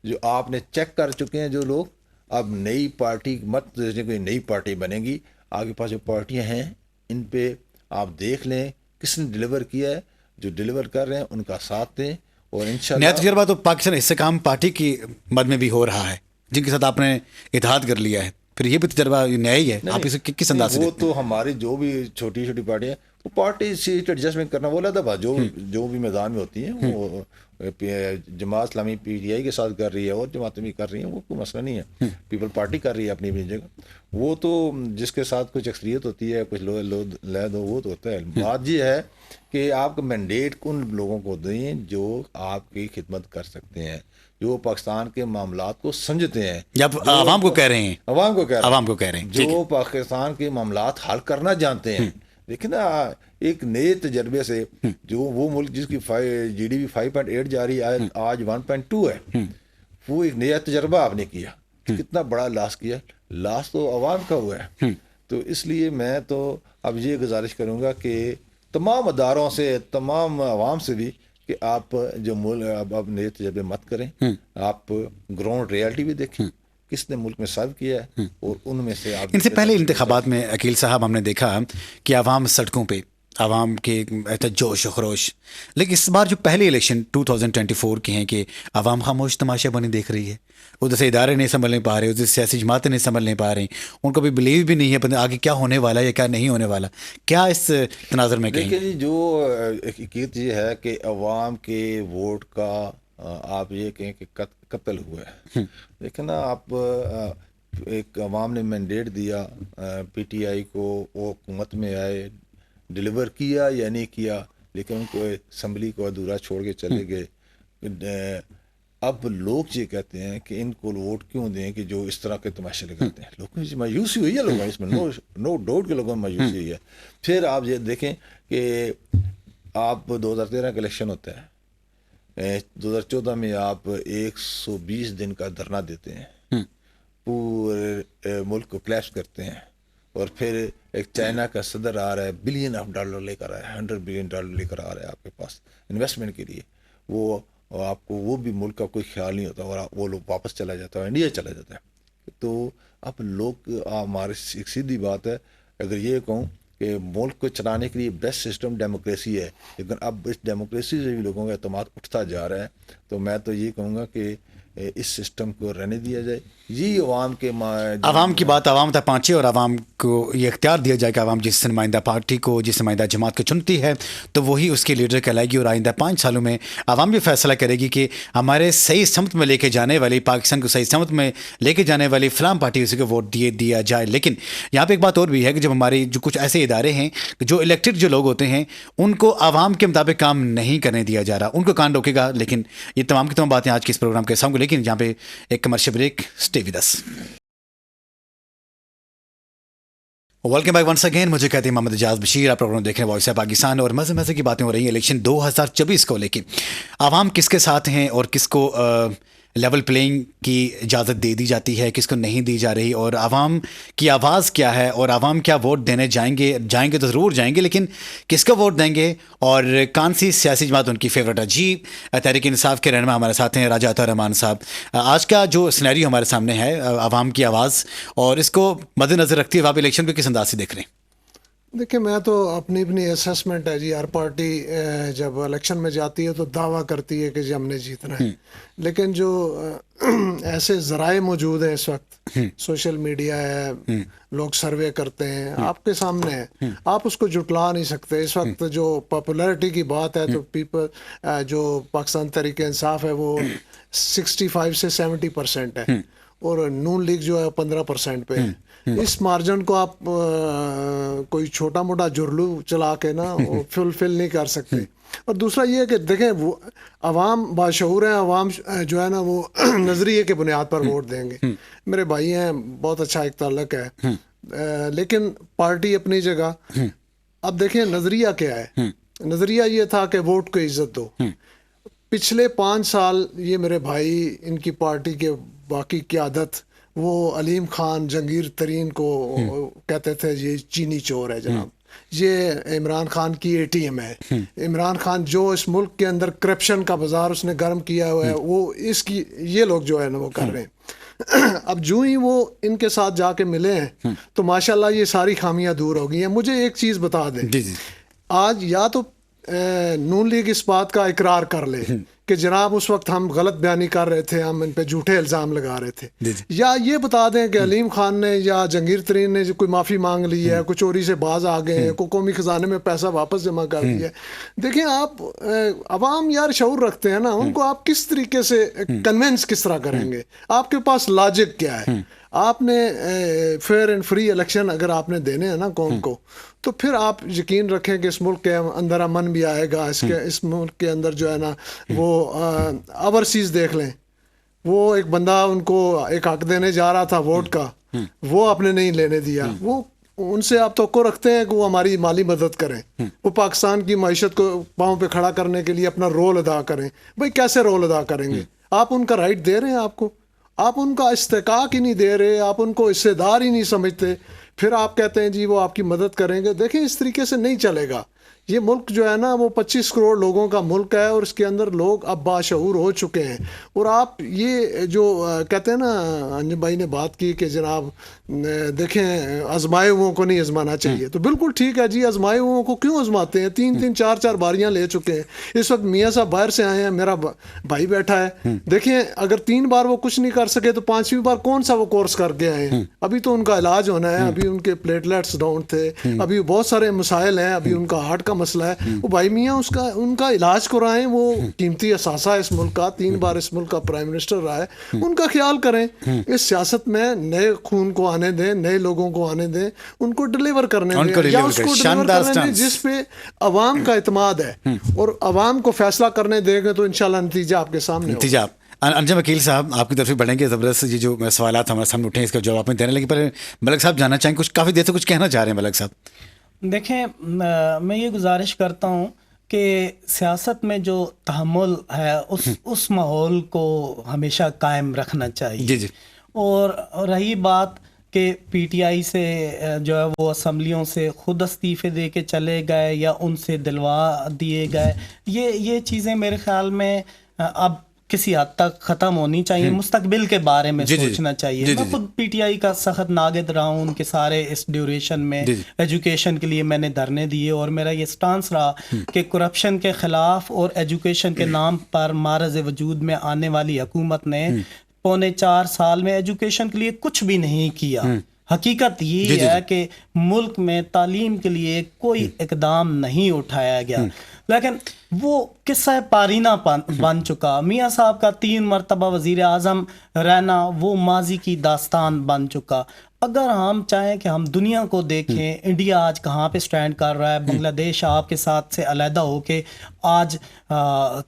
جو آپ نے چیک کر چکے ہیں جو لوگ, اب نئی پارٹی مت کوئی نئی پارٹی بنے گی. آگے پاس جو پارٹیاں ہیں ان پہ آپ دیکھ لیں کس نے ڈلیور کیا ہے. جو ڈلیور کر رہے ہیں ان کا ساتھ دیں اور انشاءاللہ. نیا تجربہ تو پاکستان استحکام پارٹی کی مد میں بھی ہو رہا ہے جن کے ساتھ آپ نے اتحاد کر لیا ہے. پھر یہ بھی تجربہ نیا ہی ہے, آپ اسے کس انداز سے؟ وہ تو ہماری جو بھی چھوٹی چھوٹی پارٹیاں وہ پارٹی سیٹ ایڈجسٹمنٹ کرنا وہ علیحدہ بات. جو بھی میدان میں ہوتی ہیں وہ Jamaat Islami P T I کے ساتھ کر رہی ہے اور جماعتیں بھی کر رہی ہیں, وہ کوئی مسئلہ نہیں ہے. پیپل پارٹی کر رہی ہے اپنی اپنی جگہ. وہ تو جس کے ساتھ کچھ اکثریت ہوتی ہے کچھ لہد ہو وہ تو ہوتا ہے. بات یہ ہے کہ آپ کا مینڈیٹ ان لوگوں کو دیں جو آپ کی خدمت کر سکتے ہیں, جو پاکستان کے معاملات کو سمجھتے ہیں. جب عوام کو کہہ رہے ہیں, عوام کو کہہ رہے ہیں جو پاکستان کے معاملات حل کرنا جانتے ہیں. لیکن ایک نئے تجربے سے جو وہ ملک جس کی جی ڈی پی 5.8 جا رہی ہے آج 1.2 ہے, وہ ایک نیا تجربہ آپ نے کیا. کتنا بڑا لاس کیا, لاس تو عوام کا ہوا ہے. تو اس لیے میں تو اب یہ گزارش کروں گا کہ تمام اداروں سے تمام عوام سے بھی کہ آپ جو ملک اب نئے تجربے مت کریں. آپ گراؤنڈ ریالٹی بھی دیکھیں کس نے ملک میں سرو کیا ہے اور ان میں سے آپ. ان سے پہلے انتخابات میں عقیل صاحب ہم نے دیکھا کہ عوام سڑکوں پہ, عوام کے جوش و خروش, لیکن اس بار جو پہلے الیکشن 2024 کے ہیں کہ عوام خاموش تماشا بنی دیکھ رہی ہے. ادھر سے ادارے نہیں سنبھل نہیں پا رہے, ادھر سیاسی جماعتیں نہیں سنبھل نہیں پا رہی, ان کو بھی بلیو بھی نہیں ہے آگے کیا ہونے والا ہے یا کیا نہیں ہونے والا. کیا اس تناظر میں کہیں؟ دیکھیے جی, جو حقیقت یہ ہے کہ عوام کے ووٹ کا آپ یہ کہیں کہ قتل ہوا ہے. دیکھیں نا آپ, ایک عوام نے مینڈیٹ دیا پی ٹی آئی کو, وہ حکومت میں آئے, ڈیلیور کیا یا نہیں کیا, لیکن ان کو اسمبلی کو ادھورا چھوڑ کے چلے گئے. اب لوگ یہ کہتے ہیں کہ ان کو ووٹ کیوں دیں کہ جو اس طرح کے تماشے لگاتے ہیں. لوگوں کی مایوسی ہوئی ہے, لوگوں اس میں نو ڈاؤٹ کے لوگوں میں مایوسی ہوئی ہے. پھر آپ یہ دیکھیں کہ آپ 2013 کا الیکشن ہوتا ہے, 2014 میں آپ 120 دن کا دھرنا دیتے ہیں, پورے ملک کو کلیپس کرتے ہیں, اور پھر ایک چائنا کا صدر آ رہا ہے, بلین آف ڈالر لے کر آیا ہے, $100 بلین لے کر آ رہا ہے آپ کے پاس انویسٹمنٹ کے لیے. وہ آپ کو وہ بھی ملک کا کوئی خیال نہیں ہوتا, اور وہ لوگ واپس چلا جاتا ہے, انڈیا چلا جاتا ہے. تو اب لوگ, ہمارے ایک سیدھی بات ہے, اگر یہ کہوں کہ ملک کو چلانے کے لیے بیسٹ سسٹم ڈیموکریسی ہے, لیکن اب اس ڈیموکریسی سے بھی لوگوں کا اعتماد اٹھتا جا رہا ہے. تو میں تو یہ کہوں گا کہ اس سسٹم کو رہنے دیا جائے. یہ عوام کے عوام کی بات عوام تک پہنچے, اور عوام کو یہ اختیار دیا جائے کہ عوام جس نمائندہ پارٹی کو, جس نمائندہ جماعت کو چنتی ہے تو وہی اس کی لیڈر کہلائے گی, اور آئندہ 5 سالوں میں عوام بھی فیصلہ کرے گی کہ ہمارے صحیح سمت میں لے کے جانے والی, پاکستان کو صحیح سمت میں لے کے جانے والی فلاں پارٹی اسی کو ووٹ دیا جائے. لیکن یہاں پہ ایک بات اور بھی ہے کہ جب ہماری جو کچھ ایسے ادارے ہیں جو الیکٹڈ جو لوگ ہوتے ہیں, ان کو عوام کے مطابق کام نہیں کرنے دیا جا رہا, ان کو کان روکے گا. لیکن یہ تمام کی تمام باتیں آج کے اس پروگرام کے سامنے, لیکن یہاں پہ ایک commercial break, stay with us. Welcome back once again. مجھے کہتے ہیں محمد اجاز بشیر, آپ پروگرام دیکھ رہے ہیں وائس آف پاکستان, اور مزے مزے کی باتیں ہو رہی ہیں الیکشن 2024 کو لے کے. عوام کس کے ساتھ ہیں اور کس کو لیول پلینگ کی اجازت دے دی جاتی ہے, کس کو نہیں دی جا رہی, اور عوام کی آواز کیا ہے, اور عوام کیا ووٹ دینے جائیں گے تو ضرور جائیں گے, لیکن کس کو ووٹ دیں گے, اور کون سی سیاسی جماعت ان کی فیوریٹ ہے. جی, تحریک انصاف کے رہنما ہمارے ساتھ ہیں راجہ عطا الرحمان صاحب. آج کا جو سینیریو ہمارے سامنے ہے, عوام کی آواز, اور اس کو مد نظر رکھتے ہوئے آپ الیکشن کو کس انداز سے دیکھ رہے ہیں؟ دیکھیں, میں تو اپنی اسیسمنٹ ہے جی, ہر پارٹی جب الیکشن میں جاتی ہے تو دعویٰ کرتی ہے کہ جی ہم نے جیتنا ہے, لیکن جو ایسے ذرائع موجود ہیں اس وقت, سوشل میڈیا ہے, لوگ سروے کرتے ہیں, آپ کے سامنے ہے, آپ اس کو جھٹلا نہیں سکتے. اس وقت جو پاپولیرٹی کی بات ہے تو جو پاکستان تحریک انصاف ہے وہ 65 سے 70% ہے, اور نون لیگ جو ہے 15% پہ ہے. اس مارجن کو آپ کوئی چھوٹا موٹا جرلو چلا کے نا فل نہیں کر سکتے. اور دوسرا یہ ہے کہ دیکھیں, وہ عوام باشعور ہیں, عوام جو ہے نا وہ نظریے کے بنیاد پر ووٹ دیں گے. میرے بھائی ہیں, بہت اچھا ایک تعلق ہے, لیکن پارٹی اپنی جگہ. اب دیکھیں نظریہ کیا ہے. نظریہ یہ تھا کہ ووٹ کو عزت دو. پچھلے 5 سال یہ میرے بھائی, ان کی پارٹی کے باقی قیادت, وہ علیم خان, جہانگیر ترین کو کہتے تھے یہ چینی چور ہے جناب, یہ عمران خان کی ATM ہے. عمران خان جو اس ملک کے اندر کرپشن کا بازار اس نے گرم کیا ہوا ہے, وہ اس کی یہ لوگ جو ہے نا وہ کر رہے ہیں. اب جو ہی وہ ان کے ساتھ جا کے ملے ہیں تو ماشاءاللہ یہ ساری خامیاں دور ہو گئی ہیں. مجھے ایک چیز بتا دیں, آج یا تو نون لیگ اس بات کا اقرار کر لے کہ جناب اس وقت ہم غلط بیانی کر رہے تھے, ہم ان پہ جھوٹے الزام لگا رہے تھے, یا یہ بتا دیں کہ علیم خان نے یا جہانگیر ترین نے کوئی معافی مانگ لی ہے, کوئی چوری سے باز آ گئے ہیں, کوئی قومی خزانے میں پیسہ واپس جمع کر دیا ہے. دیکھیں آپ, عوام یار شعور رکھتے ہیں نا, ان کو آپ کس طریقے سے کنونس کس طرح کریں گے؟ آپ کے پاس لاجک کیا ہے؟ آپ نے فیئر اینڈ فری الیکشن اگر آپ نے دینے ہیں نا قوم کو, تو پھر آپ یقین رکھیں کہ اس ملک کے اندر امن بھی آئے گا. اس ملک کے اندر جو ہے نا وہ اوورسیز دیکھ لیں, وہ ایک بندہ ان کو ایک حق دینے جا رہا تھا ووٹ کا, وہ آپ نے نہیں لینے دیا. وہ ان سے آپ توقع رکھتے ہیں کہ وہ ہماری مالی مدد کریں, وہ پاکستان کی معیشت کو پاؤں پہ کھڑا کرنے کے لیے اپنا رول ادا کریں. بھائی کیسے رول ادا کریں گے؟ آپ ان کا رائٹ دے رہے ہیں, آپ ان کا استحقاق ہی نہیں دے رہے, آپ ان کو حصے دار ہی نہیں سمجھتے, پھر آپ کہتے ہیں جی وہ آپ کی مدد کریں گے. دیکھیں اس طریقے سے نہیں چلے گا. یہ ملک جو ہے نا وہ 25 کروڑ لوگوں کا ملک ہے, اور اس کے اندر لوگ اب باشعور ہو چکے ہیں. اور آپ یہ جو کہتے ہیں نا, انجم بھائی نے بات کی کہ جناب دیکھیں آزمائے ہوئوں کو نہیں آزمانا چاہیے, تو بالکل ٹھیک ہے جی, آزمائے ہوئوں کو کیوں آزماتے ہیں؟ 3 4 باریاں لے چکے ہیں. اس وقت میاں صاحب باہر سے آئے ہیں, میرا بھائی بیٹھا ہے, دیکھیں اگر 3 بار وہ کچھ نہیں کر سکے تو 5ویں بار کون سا وہ کورس کر کے آئے ہیں. ابھی تو ان کا علاج ہونا ہے, ابھی ان کے پلیٹلیٹس ڈاؤن تھے, ابھی بہت سارے مسائل ہیں, ابھی ان کا ہارٹ کا مسئلہ ہے وہ بھائی میاں ان کا علاج کرائیں. وہ قیمتی اثاثہ ہے اس ملک کا, 3 بار اس ملک کا پرائم منسٹر رہا ہے, ان کا خیال کریں. اس سیاست میں نئے خون کو آنے دیں, نئے لوگوں کو آنے دیں, ان کو ڈلیور کرنے دیں, یا اس کو ڈلیور کرنے دیں جس پہ عوام کا اعتماد ہے, اور عوام کو فیصلہ کرنے دیں گے تو انشاءاللہ نتیجہ آپ کے سامنے ہوگا. انجم وکیل صاحب آپ کی طرف بڑھیں گے زبردست. یہ جو سوالات ہمارے سامنے اٹھے ہیں اس کا جواب آپ نے دینے لگے, پر ملک صاحب جاننا چاہیں کچھ, کافی دیر سے کچھ کہنا چاہ رہے ہیں ملک صاحب. دیکھیں میں یہ گزارش کرتا ہوں کہ سیاست میں جو تحمل ہے اس ماحول کو ہمیشہ قائم رکھنا چاہیے. جی جی. اور رہی بات کہ پی ٹی آئی سے جو ہے وہ اسمبلیوں سے خود استعفے دے کے چلے گئے یا ان سے دلوا دیے گئے, یہ چیزیں میرے خیال میں اب کسی حد تک ختم ہونی چاہیے. مستقبل کے بارے میں سوچنا چاہیے. میں خود پی ٹی آئی کا سخت ناگد رہا ہوں ان کے سارے اس ڈیوریشن میں. ایجوکیشن کے لیے میں نے دھرنے دیے اور میرا یہ سٹانس رہا کہ کرپشن کے خلاف اور ایجوکیشن کے نام پر معرض وجود میں آنے والی حکومت نے 4.25 سال میں ایجوکیشن کے لیے کچھ بھی نہیں کیا. حقیقت یہ ہے کہ ملک میں تعلیم کے لیے کوئی اقدام نہیں اٹھایا گیا. لیکن وہ قصہ پارینہ بن چکا. میاں صاحب کا 3 مرتبہ وزیر اعظم رہنا وہ ماضی کی داستان بن چکا. اگر ہم چاہیں کہ ہم دنیا کو دیکھیں, انڈیا آج کہاں پہ سٹینڈ کر رہا ہے, بنگلہ دیش آپ کے ساتھ سے علیحدہ ہو کے آج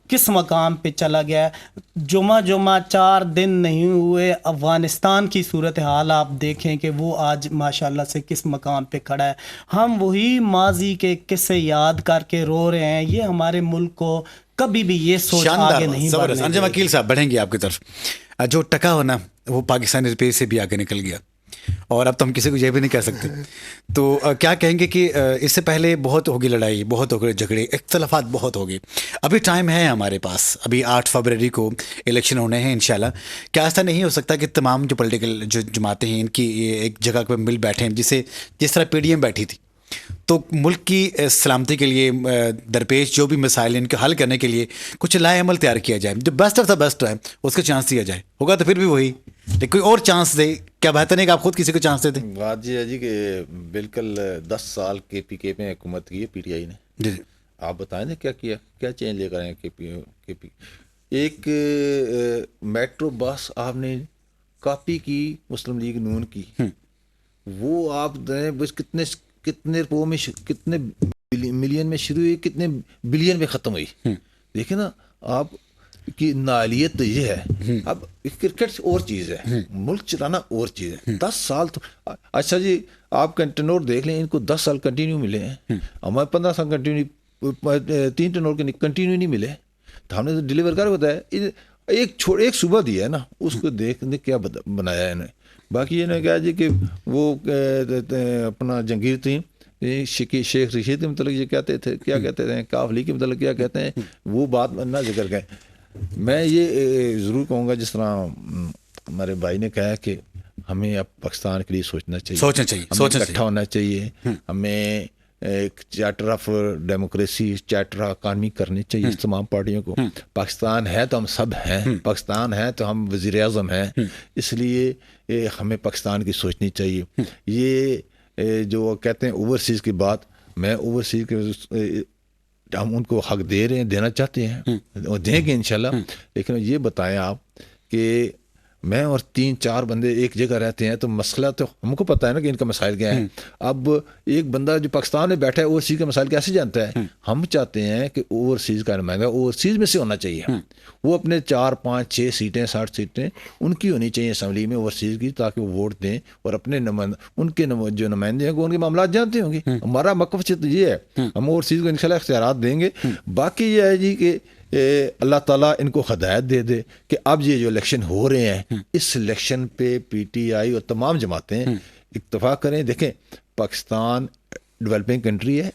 کس مقام پہ چلا گیا ہے. جمعہ 4 دن نہیں ہوئے افغانستان کی صورتحال آپ دیکھیں کہ وہ آج ماشاءاللہ سے کس مقام پہ کھڑا ہے. ہم وہی ماضی کے قصے یاد کر کے رو رہے ہیں. یہ ہمارے ملک کو کبھی بھی یہ سوچ آگے نہیں بڑھنے دے. انجم وکیل صاحب بڑھیں گے آپ کی طرف. جو ٹکا ہونا وہ پاکستانی روپے سے بھی آگے نکل گیا, اور اب تو ہم کسی کو یہ بھی نہیں کہہ سکتے. تو کیا کہیں گے کہ اس سے پہلے بہت ہوگی لڑائی, بہت ہو گئے جھگڑے, اختلافات بہت ہو گئے. ابھی ٹائم ہے ہمارے پاس, ابھی 8 فروری کو الیکشن ہونے ہیں انشاءاللہ. کیا ایسا نہیں ہو سکتا کہ تمام جو پولیٹیکل جو جماعتیں ہیں ان کی ایک جگہ پہ مل بیٹھیں, جس طرح پی ڈی ایم بیٹھی تھی, تو ملک کی سلامتی کے لیے درپیش جو بھی مسائل ان کے حل کرنے کے لیے کچھ لائے عمل تیار کیا جائے, جو بیسٹ آف دا بیسٹ ہے اس کا چانس دیا جائے. ہوگا تو پھر بھی وہی, لیکن کوئی اور چانس دے. کیا بہتر نہیں کہ آپ خود کسی کو چانس دے دیں؟ بات یہ ہے جی کہ بالکل 10 سال کے پی کے میں حکومت کی ہے پی ٹی آئی نے. جی آپ بتائیں نا کیا کیا, کیا چینج لے کر آئے کے پی. ایک میٹرو بس آپ نے کاپی کی مسلم لیگ نون کی, وہ آپ کتنے روپوں میں کتنے ملین میں شروع ہوئی, کتنے بلین میں ختم ہوئی. دیکھیں نا آپ کی نااہلیت تو یہ ہے. اب کرکٹ اور چیز ہے, ملک چلانا اور چیز ہے. 10 سال تو اچھا جی آپ ٹینور دیکھ لیں, ان کو 10 سال کنٹینیو ملے ہیں, ہمارے 15 سال کنٹینیو, 3 ٹینور کے کنٹینیو نہیں ملے. تو ہم نے تو ڈلیور کر بتایا. ایک صوبہ دیا ہے نا, اس کو دیکھنے کیا بنایا ہے انہیں. باقی یہ نے کہا جی کہ وہ اپنا جنگیر تھیں شیخ رشید کے متعلق یہ کہتے تھے, کیا کہتے تھے, کاف علی کے متعلق کیا کہتے ہیں, وہ بات نہ ذکر کریں. میں یہ ضرور کہوں گا جس طرح ہمارے بھائی نے کہا کہ ہمیں اب پاکستان کے لیے سوچنا چاہیے, ہمیں اکٹھا ہونا چاہیے, ہمیں ایک charter of democracy, charter of economy کرنی چاہیے تمام پارٹیوں کو. پاکستان ہے تو ہم سب ہیں, پاکستان ہے تو ہم وزیر اعظم ہیں, اس لیے ہمیں پاکستان کی سوچنی چاہیے. یہ جو کہتے ہیں اوورسیز کی بات, میں اوورسیز کے ہم ان کو حق دے رہے ہیں, دینا چاہتے ہیں, اور دیں گے انشاءاللہ. لیکن یہ بتائیں آپ کہ میں اور 3-4 بندے ایک جگہ رہتے ہیں تو مسئلہ تو ہم کو پتہ ہے نا کہ ان کا مسائل کیا ہیں. اب ایک بندہ جو پاکستان میں بیٹھا ہے اوورسیز کا مسائل کیسے جانتا ہے؟ ہم چاہتے ہیں کہ اوورسیز کا نمائندہ اوورسیز میں سے ہونا چاہیے. وہ اپنے 4-5-6 سیٹیں 60 سیٹیں ان کی ہونی چاہیے اسمبلی میں اوورسیز کی, تاکہ وہ ووٹ دیں اور اپنے ان کے جو نمائندے ہیں وہ ان کے معاملات جانتے ہوں گے. ہمارا مقصد تو یہ ہے, ہم اوورسیز کو انشاءاللہ اختیارات دیں گے. باقی یہ ہے جی کہ اللہ تعالیٰ ان کو ہدایت دے دے کہ اب یہ جو الیکشن ہو رہے ہیں, اس الیکشن پہ پی ٹی آئی اور تمام جماعتیں اتفاق کریں. دیکھیں پاکستان ڈیولپنگ کنٹری ہے.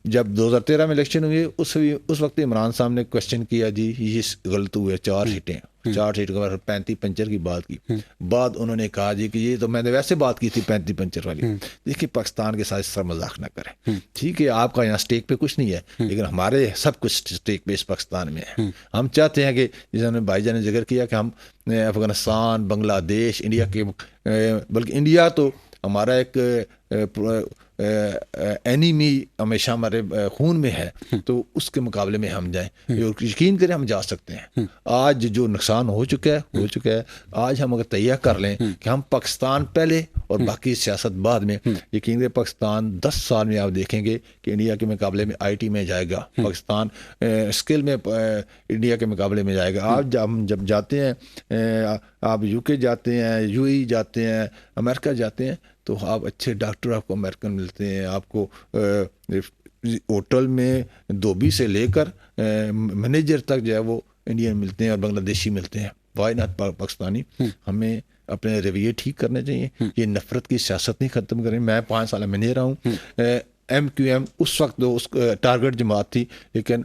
جب 2013 میں الیکشن ہوئے اس وقت عمران صاحب نے کوشچن کیا جی یہ غلط ہوئے 4 سیٹیں, 4 سیٹ کے بعد 35-50 کی بات کی. بعد انہوں نے کہا جی کہ یہ تو میں نے ویسے بات کی تھی 35-50 والی. دیکھیے پاکستان کے ساتھ اس طرح مذاق نہ کریں. ٹھیک ہے آپ کا یہاں اسٹیک پہ کچھ نہیں ہے, لیکن ہمارے سب کچھ اسٹیک پہ اس پاکستان میں ہے. ہم چاہتے ہیں کہ جیسے ہم نے بھائی جان نے ذکر کیا کہ ہم افغانستان, بنگلہ دیش, انڈیا کے, بلکہ انڈیا تو ہمارا ایک اینیمی ہمیشہ ہمارے خون میں ہے تو اس کے مقابلے میں ہم جائیں. یقین کریں ہم جا سکتے ہیں. آج جو نقصان ہو چکا ہے آج ہم اگر تیار کر لیں کہ ہم پاکستان پہلے اور باقی سیاست بعد میں, یقین کریں پاکستان 10 سال میں آپ دیکھیں گے کہ انڈیا کے مقابلے میں آئی ٹی میں جائے گا, پاکستان اسکل میں انڈیا کے مقابلے میں جائے گا. آپ جب جاتے ہیں, آپ یو کے جاتے ہیں, یو ای جاتے ہیں, امریکہ جاتے ہیں تو آپ اچھے ڈاکٹر آپ کو امریکن ملتے ہیں, آپ کو ہوٹل میں دھوبی سے لے کر مینیجر تک جو ہے وہ انڈین ملتے ہیں اور بنگلہ دیشی ملتے ہیں. Why not Pakistani. ہمیں اپنے رویے ٹھیک کرنے چاہیے, یہ نفرت کی سیاست نہیں ختم کریں. میں 5 سال میں نہیں رہا ہوں. ایم کیو ایم اس وقت اس ٹارگٹ جماعت تھی لیکن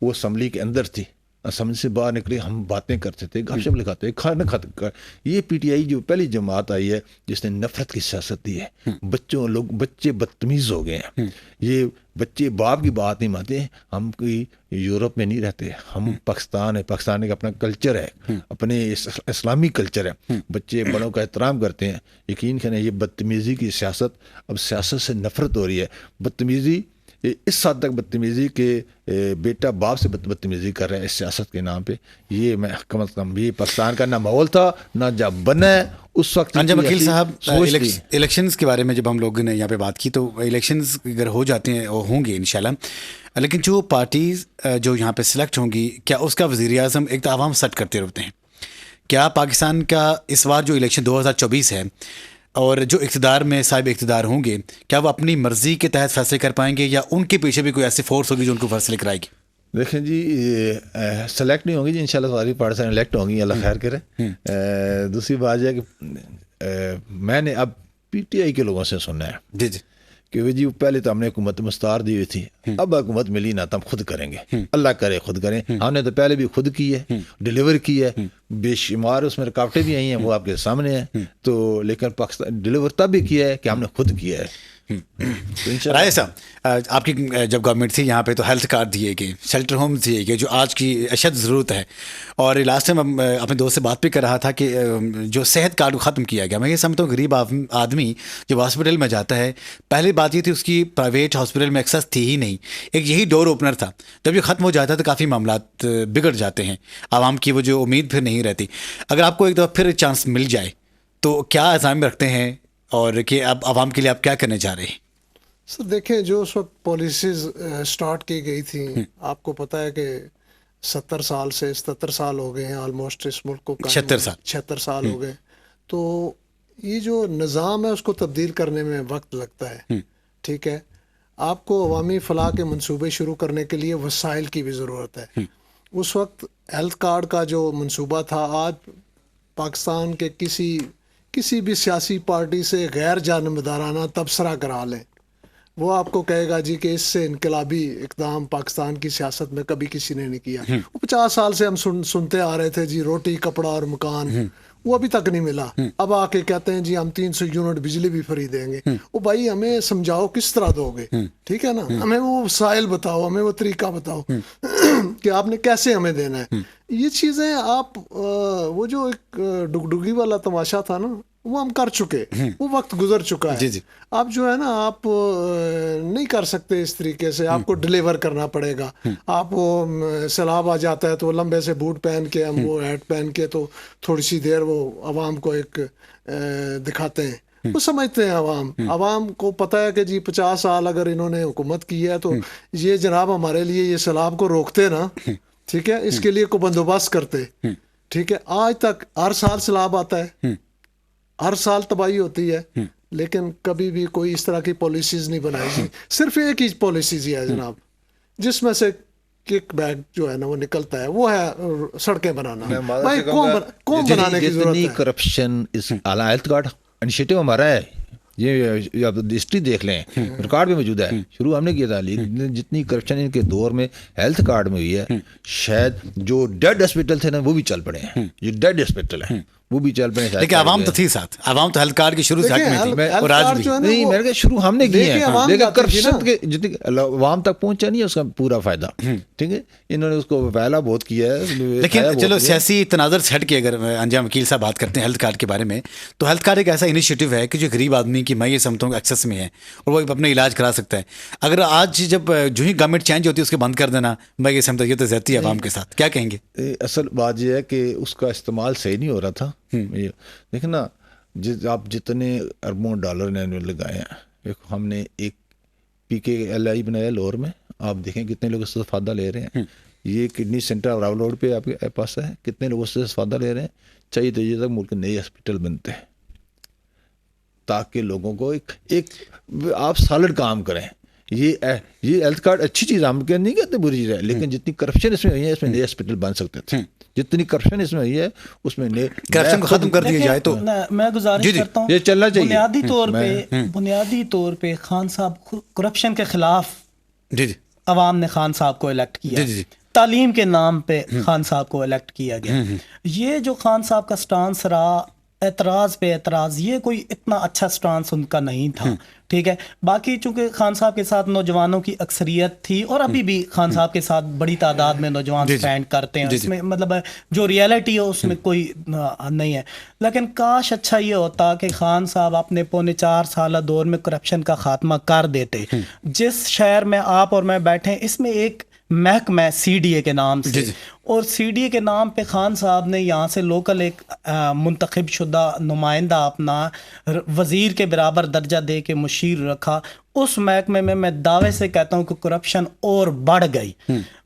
وہ اسمبلی کے اندر تھی, اسمبلی سے باہر نکلی ہم باتیں کرتے تھے, گپ شپ لگاتے تھے, کھانا کھاتے کر. یہ پی ٹی آئی جو پہلی جماعت آئی ہے جس نے نفرت کی سیاست دی ہے. بچے بدتمیز ہو گئے ہیں. یہ بچے باپ کی بات نہیں مانتے. ہم کوئی یورپ میں نہیں رہتے, ہم پاکستان ہے, پاکستان کا اپنا کلچر ہے, اپنے اسلامی کلچر ہے. بچے بڑوں کا احترام کرتے ہیں. یقین کریں یہ بدتمیزی کی سیاست, اب سیاست سے نفرت ہو رہی ہے. بدتمیزی اس حد تک بدتمیزی کہ بیٹا باپ سے بدتمیزی کر رہا ہے اس سیاست کے نام پہ. یہ میں کم از کم یہ پاکستان کا نہ ماحول تھا نہ جب بنا ہے اس وقت. انجم وکیل صاحب, الیکشنز کے بارے میں جب ہم لوگوں نے یہاں پہ بات کی تو الیکشنز اگر ہو جاتے ہیں ہوں گے انشاءاللہ, لیکن جو پارٹیز جو یہاں پہ سلیکٹ ہوں گی کیا اس کا وزیر اعظم ایک تو عوام سیٹ کرتے رہتے ہیں؟ کیا پاکستان کا اس بار جو الیکشن 2024 ہے اور جو اقتدار میں صاحب اقتدار ہوں گے کیا وہ اپنی مرضی کے تحت فیصلے کر پائیں گے یا ان کے پیچھے بھی کوئی ایسی فورس ہوگی جو ان کو فیصلے کرائے گی؟ دیکھیں جی سلیکٹ نہیں ہوں گی جی, انشاءاللہ ساری پارٹیاں الیکٹ ہوں گی, اللہ خیر کرے. دوسری بات یہ ہے کہ میں نے اب پی ٹی آئی کے لوگوں سے سننا ہے جی جی کہ جی پہلے تو ہم نے حکومت مستعار دی ہوئی تھی, اب حکومت ملی نہ تو ہم خود کریں گے, اللہ کرے خود کریں. ہم نے تو پہلے بھی خود کی ہے, ڈیلیور کی ہے, بے شمار اس میں رکاوٹیں بھی آئی ہیں, وہ آپ کے سامنے ہیں. تو لیکن پاکستان ڈیلیور تب بھی کیا ہے کہ ہم نے خود کیا ہے. رائے صاحب, آپ کی جب گورنمنٹ تھی یہاں پہ تو ہیلتھ کارڈ دیے گئے, شیلٹر ہومز دیے گئے جو آج کی اشد ضرورت ہے, اور لاسٹ ٹائم اپنے دوست سے بات بھی کر رہا تھا کہ جو صحت کارڈ کو ختم کیا گیا. میں یہ سمجھتا ہوں غریب آدمی جب ہاسپٹل میں جاتا ہے, پہلی بات یہ تھی اس کی پرائیویٹ ہاسپٹل میں ایکسیس تھی ہی نہیں, ایک یہی ڈور اوپنر تھا. جب یہ ختم ہو جاتا ہے تو کافی معاملات بگڑ جاتے ہیں, عوام کی وہ جو امید پھر نہیں رہتی. اگر آپ کو ایک دفعہ پھر چانس مل جائے تو کیا عزائم رکھتے ہیں اور کہ اب عوام کے لیے آپ کیا کرنے جا رہے ہیں؟ سر دیکھیں جو اس وقت پالیسیز سٹارٹ کی گئی تھیں, آپ کو پتہ ہے کہ 70 سال سے 77 سال ہو گئے ہیں آلموسٹ اس ملک کو, 76 سال ہو گئے. تو یہ جو نظام ہے اس کو تبدیل کرنے میں وقت لگتا ہے. ٹھیک ہے, آپ کو عوامی فلاح کے منصوبے شروع کرنے کے لیے وسائل کی بھی ضرورت ہے. اس وقت ہیلتھ کارڈ کا جو منصوبہ تھا, آج پاکستان کے کسی بھی سیاسی پارٹی سے غیر جانبدارانہ تبصرہ کرا لیں, وہ آپ کو کہے گا جی کہ اس سے انقلابی اقدام پاکستان کی سیاست میں کبھی کسی نے نہیں کیا. وہ 50 سال سے ہم سنتے آ رہے تھے جی روٹی کپڑا اور مکان, وہ ابھی تک نہیں ملا. اب آ کے کہتے ہیں جی ہم 300 یونٹ بجلی بھی فری دیں گے. وہ بھائی ہمیں سمجھاؤ کس طرح دو گے, ٹھیک ہے نا, ہمیں وہ وسائل بتاؤ, ہمیں وہ طریقہ بتاؤ کہ آپ نے کیسے ہمیں دینا ہے. یہ چیزیں آپ وہ جو ایک ڈگڈگی والا تماشا تھا نا وہ ہم کر چکے, وہ وقت گزر چکا ہے. اب جو ہے نا آپ نہیں کر سکتے اس طریقے سے, آپ کو ڈیلیور کرنا پڑے گا. آپ وہ سیلاب آ جاتا ہے تو وہ لمبے سے بوٹ پہن کے, ہم وہ ہیٹ پہن کے تو تھوڑی سی دیر وہ عوام کو ایک دکھاتے ہیں. وہ سمجھتے ہیں عوام کو پتہ ہے کہ جی 50 سال اگر انہوں نے حکومت کی ہے تو یہ جناب ہمارے لیے یہ سیلاب کو روکتے نا, ٹھیک ہے, اس کے لیے کوئی بندوبست کرتے. ٹھیک ہے, آج تک ہر سال سیلاب آتا ہے, ہر سال تباہی ہوتی ہے, لیکن کبھی بھی کوئی اس طرح کی پالیسیز نہیں بنائی گئی. صرف ایک ہی پالیسیز ہی ہے جناب جس میں سے کک بیک جو ہے نا وہ نکلتا ہے, وہ ہے سڑکیں بنانا. بھائی کون بنانے کی ضرورت ہے؟ کرپشن اس اعلیٰ ہیلتھ کارڈ انیشیٹو ہمارا ہے, یہ آپ ہسٹری دیکھ لیں, ریکارڈ میں موجود ہے. شروع ہم نے کیا تھا, جتنی کرپشن ان کے دور میں ہیلتھ کارڈ میں ہوئی ہے, شاید جو ڈیڈ ہاسپٹل تھے نا وہ بھی چل پڑے ہیں. جو ڈیڈ ہاسپٹل ہیں وہ بھی چل پڑے. لیکن عوام تو تھی ساتھ, عوام تو ہیلتھ کارڈ کی شروع سے حق میں تھی اور آج بھی نہیں. میں نے شروع ہم نے کیے ہیں, لیکن کرپشن کے جتنی عوام تک پہنچا نہیں ہے اس کا پورا فائدہ. ٹھیک ہے, انہوں نے اس کو پھیلا بہت کیا ہے. لیکن چلو سیاسی تناظر سے ہٹ کے اگر انجام وکیل صاحب بات کرتے ہیں ہیلتھ کارڈ کے بارے میں, تو ہیلتھ کارڈ ایک ایسا انیشیٹو ہے کہ جو غریب آدمی کی میں یہ سمجھتا ہوں ایکسیس میں ہے اور وہ اپنا علاج کرا سکتا ہے. اگر آج جب جو ہی گورنمنٹ چینج ہوتی ہے اس کے بند کر دینا, میں یہ سمجھتا ہوں یہ تو زیادتی ہے عوام کے ساتھ. کیا کہیں گے؟ اصل بات یہ ہے کہ اس کا استعمال صحیح نہیں ہو رہا تھا. دیکھیں نا, آپ جتنے اربوں ڈالر نے لگائے ہیں, دیکھو ہم نے ایک PKLI بنایا لاہور میں, آپ دیکھیں کتنے لوگ اس سے فائدہ لے رہے ہیں. یہ کڈنی سینٹر راول روڈ پہ آپ کے پاس ہے, کتنے لوگ اس سے فائدہ لے رہے ہیں. چاہیے تو یہ تک ملک نئے ہاسپٹل بنتے ہیں تاکہ لوگوں کو ایک آپ سالڈ کام کریں. یہ ہیلتھ کارڈ اچھی چیز, ہم نہیں کہتے بری چیز ہے, لیکن جتنی کرپشن اس میں ہوئی ہے اس میں نئے ہاسپٹل بن سکتے تھے. جتنی کرپشن اس میں ہوئی ہے اس میں کرپشن کو ختم کر دیا جائے تو میں گزارش کرتا ہوں یہ چلنا چاہیے. بنیادی طور پہ خان صاحب کرپشن کے خلاف جی جی عوام نے خان صاحب کو الیکٹ کیا. تعلیم کے نام پہ خان صاحب کو الیکٹ کیا گیا. یہ جو خان صاحب کا سٹانس رہا, اعتراض پہ اعتراض, یہ کوئی اتنا اچھا سٹانس ان کا نہیں تھا. ٹھیک ہے, باقی چونکہ خان صاحب کے ساتھ نوجوانوں کی اکثریت تھی اور ابھی بھی خان صاحب کے ساتھ بڑی تعداد میں نوجوان سٹینڈ کرتے ہیں, اس میں مطلب جو ریئلٹی ہے اس میں کوئی نہیں ہے. لیکن کاش اچھا یہ ہوتا کہ خان صاحب اپنے 4.25 سالہ دور میں کرپشن کا خاتمہ کر دیتے. جس شہر میں آپ اور میں بیٹھے, اس میں ایک محکمہ CDA کے نام سے, اور CDA کے نام پہ خان صاحب نے یہاں سے لوکل ایک منتخب شدہ نمائندہ اپنا وزیر کے برابر درجہ دے کے مشیر رکھا. اس محکمے میں دعوے سے کہتا ہوں کہ کرپشن اور بڑھ گئی.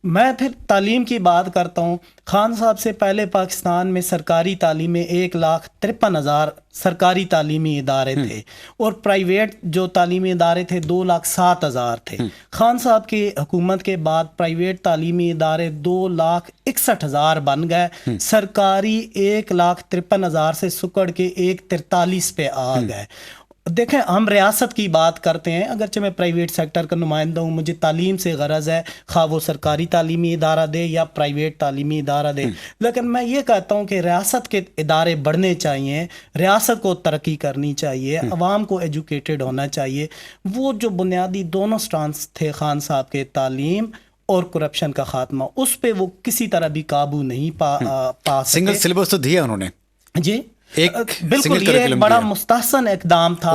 میں پھر تعلیم کی بات کرتا ہوں. خان صاحب سے پہلے پاکستان میں سرکاری تعلیم میں 1,53,000 سرکاری تعلیمی ادارے تھے اور پرائیویٹ جو تعلیمی ادارے تھے 2,07,000 تھے. خان صاحب کی حکومت کے بعد پرائیویٹ تعلیمی ادارے 2,61,000 بن گئے, سرکاری 1,53,000 سے سکڑ کے 1,43 پہ آ گئے. دیکھیں, ہم ریاست کی بات کرتے ہیں, اگرچہ میں پرائیویٹ سیکٹر کا نمائندہ ہوں, مجھے تعلیم سے غرض ہے, خواہ وہ سرکاری تعلیمی ادارہ دے یا پرائیویٹ تعلیمی ادارہ دے, لیکن میں یہ کہتا ہوں کہ ریاست کے ادارے بڑھنے چاہیے, ریاست کو ترقی کرنی چاہیے, عوام کو ایجوکیٹڈ ہونا چاہیے. وہ جو بنیادی دونوں سٹانس تھے خان صاحب کے, تعلیم اور کرپشن کا خاتمہ, اس پہ وہ کسی طرح بھی قابو نہیں پا سکے. سنگل سلیبس تو دیا انہوں نے, جی بالکل, یہ ایک بڑا مستحسن اقدام تھا.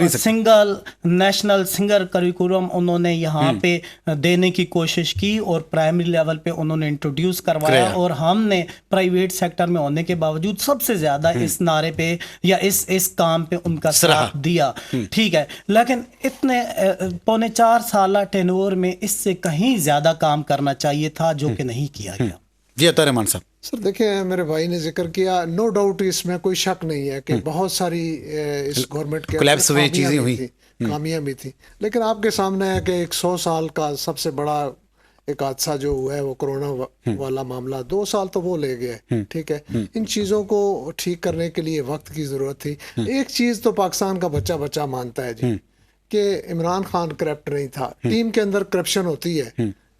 سنگل نیشنل سنگر کریکولم انہوں نے یہاں پہ دینے کی کوشش کی اور پرائمری لیول پہ انہوں نے انٹروڈیوس کروایا, اور ہم نے پرائیویٹ سیکٹر میں ہونے کے باوجود سب سے زیادہ اس نعرے پہ یا اس کام پہ ان کا ساتھ دیا. ٹھیک ہے, لیکن اتنے 4.25 سالہ ٹینور میں اس سے کہیں زیادہ کام کرنا چاہیے تھا, جو کہ نہیں کیا گیا. جی عطا رحمان صاحب. سر دیکھیں, میرے بھائی نے ذکر کیا, نو ڈاؤٹ اس میں کوئی شک نہیں ہے کہ بہت ساری اس گورنمنٹ کے خامیاں بھی تھیں, لیکن آپ کے سامنے ہے کہ ایک 100 سال کا سب سے بڑا ایک حادثہ جو ہوا ہے وہ کرونا والا معاملہ, 2 سال تو وہ لے گئے. ٹھیک ہے, ان چیزوں کو ٹھیک کرنے کے لیے وقت کی ضرورت تھی. ایک چیز تو پاکستان کا بچہ مانتا ہے جی, کہ عمران خان کرپٹ نہیں تھا. ٹیم کے اندر کرپشن ہوتی ہے,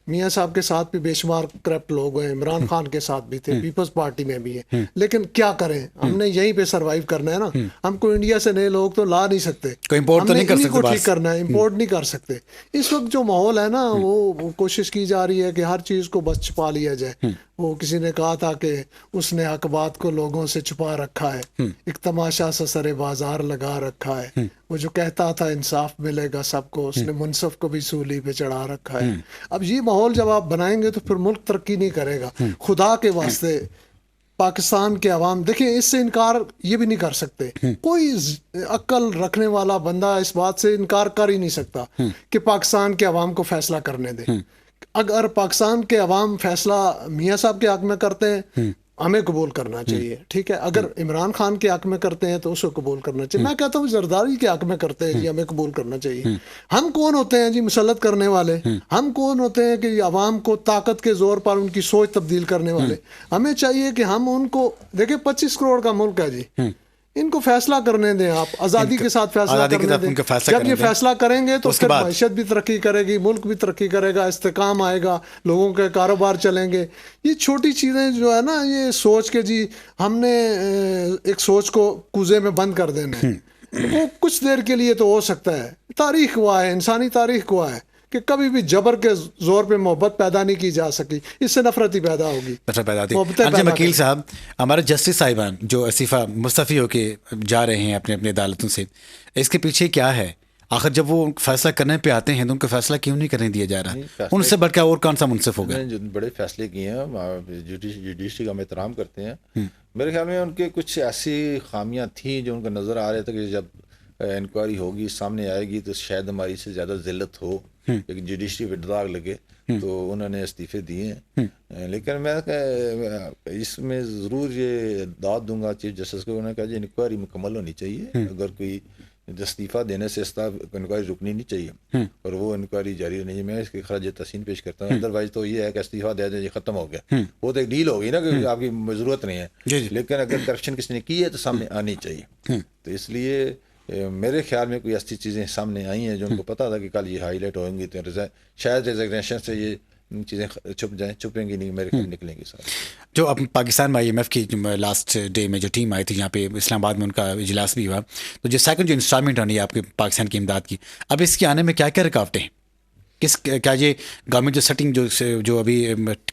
میاں صاحب کے ساتھ بھی بے شمار کرپٹ لوگ ہیں, عمران خان کے ساتھ بھی تھے, پیپلز پارٹی میں بھی ہیں, لیکن کیا کریں, ہم نے یہیں پہ سروائیو کرنا ہے نا. ہم کو انڈیا سے نئے لوگ تو لا نہیں سکتے, ہم نے انہیں کو ٹھیک کرنا ہے, امپورٹ نہیں کر سکتے. اس وقت جو ماحول ہے نا, وہ کوشش کی جا رہی ہے کہ ہر چیز کو بس چھپا لیا جائے. وہ کسی نے کہا تھا کہ اس نے حق بات کو لوگوں سے چھپا رکھا ہے, ایک تماشا سا سرے بازار لگا رکھا ہے. وہ جو کہتا تھا انصاف ملے گا سب کو, اس نے منصف کو بھی سولی پہ چڑھا رکھا ہے. اب یہ ماحول جب آپ بنائیں گے تو پھر ملک ترقی نہیں کرے گا. خدا کے واسطے پاکستان کے عوام, دیکھیں اس سے انکار یہ بھی نہیں کر سکتے, کوئی عقل رکھنے والا بندہ اس بات سے انکار کر ہی نہیں سکتا کہ پاکستان کے عوام کو فیصلہ کرنے دیں. اگر پاکستان کے عوام فیصلہ میاں صاحب کے حق میں کرتے ہیں, ہمیں قبول کرنا چاہیے. ٹھیک ہے, اگر عمران خان کے حق میں کرتے ہیں تو اس کو قبول کرنا چاہیے. میں کہتا ہوں زرداری کے حق میں کرتے ہیں جی, ہمیں قبول کرنا چاہیے. ہم کون ہوتے ہیں جی مسلط کرنے والے, ہم کون ہوتے ہیں کہ عوام کو طاقت کے زور پر ان کی سوچ تبدیل کرنے والے. ہمیں چاہیے کہ ہم ان کو, دیکھیں 25 کروڑ کا ملک ہے جی, ان کو فیصلہ کرنے دیں، آپ آزادی کے ساتھ فیصلہ آزادی کے کرنے ساتھ دیں. ان کا فیصلہ جب کرنے یہ دیں. فیصلہ کریں گے تو اس کے پھر بعد معیشت بھی ترقی کرے گی، ملک بھی ترقی کرے گا، استحکام آئے گا، لوگوں کے کاروبار چلیں گے. یہ چھوٹی چیزیں جو ہے نا، یہ سوچ کے جی ہم نے ایک سوچ کو کوزے میں بند کر دینا ہے، وہ کچھ دیر کے لیے تو ہو سکتا ہے. تاریخ ہوا ہے، انسانی تاریخ ہوا ہے کہ کبھی بھی جبر کے زور پہ محبت پیدا نہیں کی جا سکی، اس سے نفرت ہی پیدا ہوگی، محبتیں پیدا وکیل کریں. صاحب، ہمارے جسٹس صاحبان جو اسیفہ مستعفی ہو کے جا رہے ہیں اپنے اپنے عدالتوں سے، اس کے پیچھے کیا ہے؟ آخر جب وہ فیصلہ کرنے پہ آتے ہیں تو ان کو فیصلہ کیوں نہیں کرنے دیا جا رہا؟ ان سے بڑھ کے اور کون سا منصف ہوگا؟ جو بڑے فیصلے کیے ہیں، جوڈیشری کا ہم احترام کرتے ہیں. میرے خیال میں ان کے کچھ ایسی خامیاں تھیں جو ان کو نظر آ رہے تھے کہ جب انکوائری ہوگی، سامنے آئے گی، تو شاید ہماری سے زیادہ ذلت ہو، ایک جوڈیشری پہ داغ لگے، تو انہوں نے استعفے دیے ہیں. لیکن میں اس میں ضرور یہ داد دوں گا چیف جسٹس کو، انہوں نے کہا جی انکوائری مکمل ہونی چاہیے، اگر کوئی استعفیٰ دینے سے انکوائری رکنی نہیں چاہیے، اور وہ انکوائری جاری نہیں. میں اس کے خراج تحسین پیش کرتا ہوں. ادروائز تو یہ ہے کہ استعفیٰ دے دیں، یہ ختم ہو گیا، وہ تو ایک ڈیل ہو گئی نا کہ آپ کی ضرورت نہیں ہے. لیکن اگر کرپشن کسی نے کی ہے تو سامنے آنی چاہیے. تو اس لیے میرے خیال میں کوئی ایسی چیزیں سامنے آئی ہیں جو ان کو پتا تھا کہ کل یہ ہائی لائٹ ہوئیں گی، تو شاید ریزگنیشن سے یہ چیزیں چھپیں گی نہیں، میرے خیال نکلیں گی سارے. جو اب پاکستان میں IMF کی لاسٹ ڈے میں جو ٹیم آئی تھی، یہاں پہ اسلام آباد میں ان کا اجلاس بھی ہوا، تو جو سیکنڈ جو انسٹالمنٹ آنی ہے آپ کے پاکستان کی امداد کی، اب اس کے آنے میں کیا کیا رکاوٹیں ہیں؟ کیا یہ گورنمنٹ جو سیٹنگ جو ابھی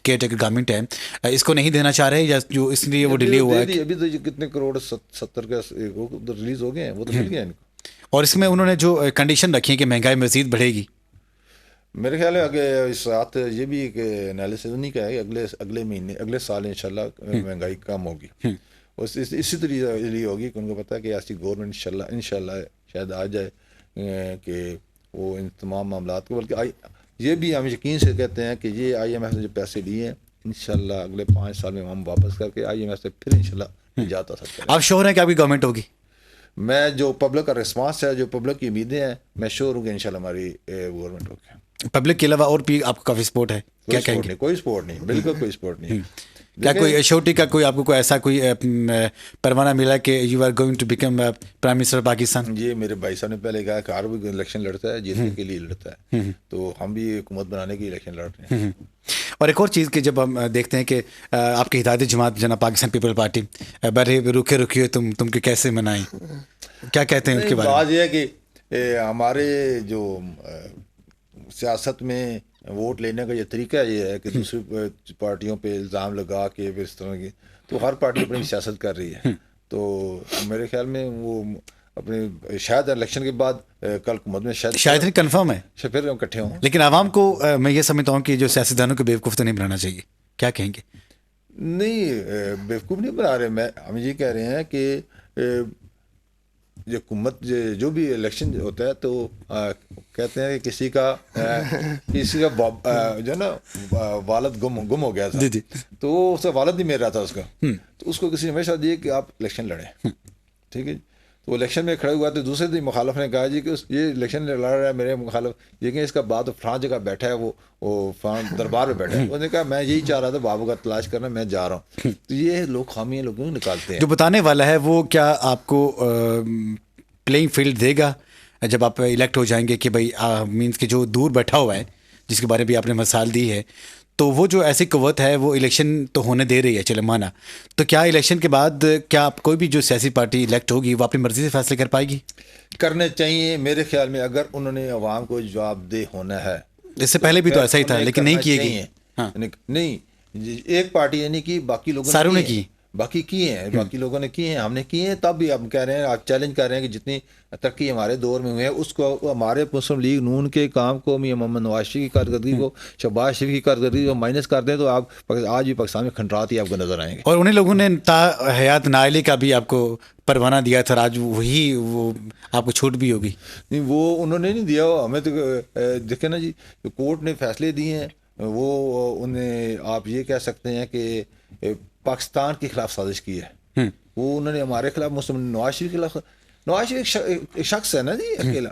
کیئر ٹیکر گورنمنٹ ہے اس کو نہیں دینا چاہ رہے، یا جو اس لیے وہ ڈیلے ہوا ہے؟ ابھی تو کتنے کروڑ 70 کا ریلیز ہو گئے ہیں، وہ تو مل گئے ان کو. اور اس میں انہوں نے جو کنڈیشن رکھی ہے کہ مہنگائی مزید بڑھے گی، میرے خیال ہے کہ اس ساتھ یہ بھی ایک انالیسس نہیں کہا ہے کہ اگلے مہینے اگلے سال انشاءاللہ مہنگائی کم ہوگی. اسی طریقے لیے ہوگی کہ ان کو پتہ ہے کہ ایسی گورنمنٹ انشاءاللہ شاید آ جائے کہ وہ ان تمام معاملات کو، بلکہ یہ بھی ہم یقین سے کہتے ہیں کہ یہ IMF نے جو پیسے لیے ہیں انشاءاللہ اگلے 5 سال میں ہم واپس کر کے IMF سے پھر انشاءاللہ نجات حاصل کریں. آپ شور ہیں کہ آپ کی گورنمنٹ ہوگی؟ میں جو پبلک کا رسپانس ہے، جو پبلک کی امیدیں ہیں، میں شور ہوں کہ انشاءاللہ ہماری گورنمنٹ ہوگی. پبلک کے علاوہ اور بھی آپ کو کافی سپورٹ ہے، کیا کہیں گے؟ کوئی سپورٹ نہیں، بالکل کوئی سپورٹ نہیں. کیا کوئی ایشورٹی کا کوئی آپ کو کوئی ایسا کوئی پروانہ ملا کہ you are going to become prime minister Pakistan? یہ میرے بھائی صاحب نے پہلے کہا کہ ہر کوئی الیکشن لڑتا ہے جیتنے کے لیے لڑتا ہے، تو ہم بھی حکومت بنانے کی الیکشن لڑ رہے ہیں. اور ایک اور چیز کہ جب ہم دیکھتے ہیں کہ آپ کی ہدایت جماعت جناب پاکستان پیپل پارٹی بڑے روکے ہوئے تم کے کیسے منائیں، کیا کہتے ہیں ان کے بارے میں؟ بات یہ ہے کہ ہمارے جو سیاست میں ووٹ لینے کا یہ طریقہ یہ ہے کہ دوسری پارٹیوں پہ الزام لگا کے پھر اس طرح کی، تو ہر پارٹی اپنی سیاست کر رہی ہے. تو میرے خیال میں وہ اپنے شاید الیکشن کے بعد کل حکومت میں شاید نہیں کنفرم ہے، پھر ہم اکٹھے ہوں. لیکن عوام کو میں یہ سمجھتا ہوں کہ جو سیاستدانوں کو بیوقوف تو نہیں بنانا چاہیے، کیا کہیں گے؟ نہیں، بیوقوف نہیں بنا رہے، ہم یہ کہہ رہے ہیں کہ یہ حکومت جو بھی الیکشن ہوتا ہے تو کہتے ہیں کہ کسی کا جو ہے نا والد گم ہو گیا تھا، تو اس کا والد نہیں مل رہا تھا اس کا، تو اس کو کسی نے ہمیشہ دیے کہ آپ الیکشن لڑیں، ٹھیک ہے. تو الیکشن میں کھڑے ہوا تو دوسرے دن مخالف نے کہا جی کہ یہ الیکشن لڑ رہا ہے میرے مخالف، لیکن اس کا بعد فلاں جگہ بیٹھا ہے، وہ فلاں دربار میں بیٹھا ہے. انہوں نے کہا میں یہی چاہ رہا تھا بابو کا تلاش کرنا، میں جا رہا ہوں. تو یہ لوگ خامیاں لوگوں کو نکالتے ہیں. جو بتانے والا ہے وہ کیا آپ کو پلینگ فیلڈ دے گا جب آپ الیکٹ ہو جائیں گے کہ بھائی مینس کہ جو دور بیٹھا ہوا ہے جس کے بارے میں بھی آپ نے مثال دی ہے، تو وہ جو ایسی قوت ہے وہ الیکشن تو ہونے دے رہی ہے، چلے مانا، تو کیا الیکشن کے بعد کیا کوئی بھی جو سیاسی پارٹی الیکٹ ہوگی وہ اپنی مرضی سے فیصلے کر پائے گی؟ کرنے چاہیے میرے خیال میں، اگر انہوں نے عوام کو جواب دہ ہونا ہے. اس سے پہلے بھی تو ایسا ہی تھا لیکن نہیں کیے گی. نہیں، ایک پارٹی یعنی کہ باقی لوگوں ساروں نے کی، باقی کیے ہیں، باقی لوگوں نے کیے ہیں، ہم نے کیے ہیں. تب بھی ہم کہہ رہے ہیں، آپ چیلنج کر رہے ہیں کہ جتنی ترقی ہمارے دور میں ہوئی ہے اس کو ہمارے مسلم لیگ نون کے کام کو، میاں محمد نواز شریف کی کارکردگی کو، شہباز شریف کی کارکردگی کو مائنس کر دیں تو آپ آج بھی پاکستان میں کھنڈرات ہی آپ کو نظر آئیں گے. اور انہیں لوگوں نے تا حیات نائلی کا بھی آپ کو پروانہ دیا تھا، آج وہی وہ آپ کو چھوٹ بھی ہوگی. نہیں، وہ انہوں نے نہیں دیا، ہمیں تو دیکھیں نا جی، کورٹ نے فیصلے دیے ہیں، وہ انہیں آپ یہ کہہ سکتے ہیں کہ پاکستان کے خلاف سازش کی ہے. وہ انہوں نے ہمارے خلاف، مسلم نواز شریف کے خلاف. نواز شریف ایک شخص ہے نا جی اکیلا.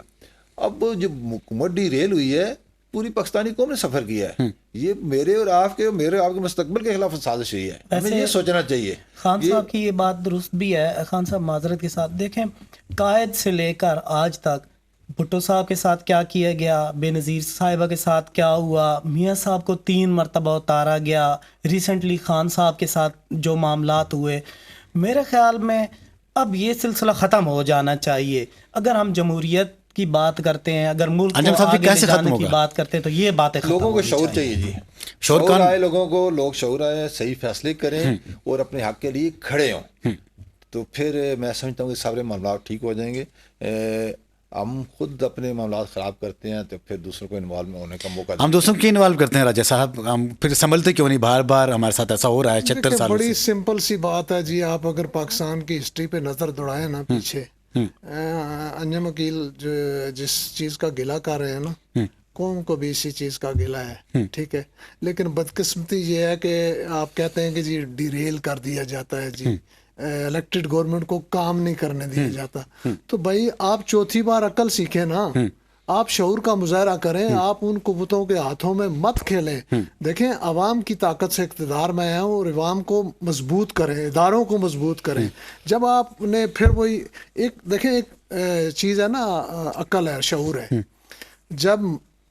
اب جب حکومت ڈی ریل ہوئی ہے پوری پاکستانی قوم نے سفر کیا ہے. یہ میرے اور آپ کے مستقبل کے خلاف سازش ہوئی ہے. ہمیں یہ سوچنا چاہیے. خان صاحب کی یہ بات درست بھی ہے. خان صاحب معذرت کے ساتھ دیکھیں قائد سے لے کر آج تک بھٹو صاحب کے ساتھ کیا کیا گیا, بے نظیر صاحبہ کے ساتھ کیا ہوا, میاں صاحب کو 3 مرتبہ اتارا گیا, ریسنٹلی خان صاحب کے ساتھ جو معاملات ہوئے, میرے خیال میں اب یہ سلسلہ ختم ہو جانا چاہیے. اگر ہم جمہوریت کی بات کرتے ہیں, اگر ملک کو آگے لے جانے کی بات کرتے ہیں تو یہ باتیں لوگوں کو شعور چاہیے جی. شعور آئے لوگوں کو, لوگ شعور آئے, صحیح فیصلے کریں اور اپنے حق کے لیے کھڑے ہوں, تو پھر میں سمجھتا ہوں کہ سارے معاملات ٹھیک ہو جائیں گے. ہم خود اپنے معاملات خراب کرتے ہیں تو پھر دوسروں کو انوالو ہونے کا موقع ہم دوسروں کو انوالو کرتے ہیں. راجہ صاحب ہم پھر سنبھلتے کیوں نہیں؟ بار بار ہمارے ساتھ ایسا ہو رہا ہے 76 سال بڑی سمپل سی بات ہے جی. آپ اگر پاکستان کی ہسٹری پہ نظر دوڑائیں نا پیچھے, انجم وکیل جو جس چیز کا گلہ کر رہے ہیں نا, قوم کو بھی اسی چیز کا گلہ ہے, ٹھیک ہے, لیکن بدقسمتی یہ ہے کہ آپ کہتے ہیں کہ جی ڈیریل کر دیا جاتا ہے جی, الیکٹڈ گورنمنٹ کو کام نہیں کرنے دیا جاتا. تو بھائی آپ چوتھی بار عقل سیکھیں نا, آپ شعور کا مظاہرہ کریں, آپ ان قوتوں کے ہاتھوں میں مت کھیلیں. دیکھیں عوام کی طاقت سے اقتدار میں ہیں اور عوام کو مضبوط کریں, اداروں کو مضبوط کریں. جب آپ نے پھر وہی ایک دیکھیں ایک چیز ہے نا, عقل ہے, شعور ہے. جب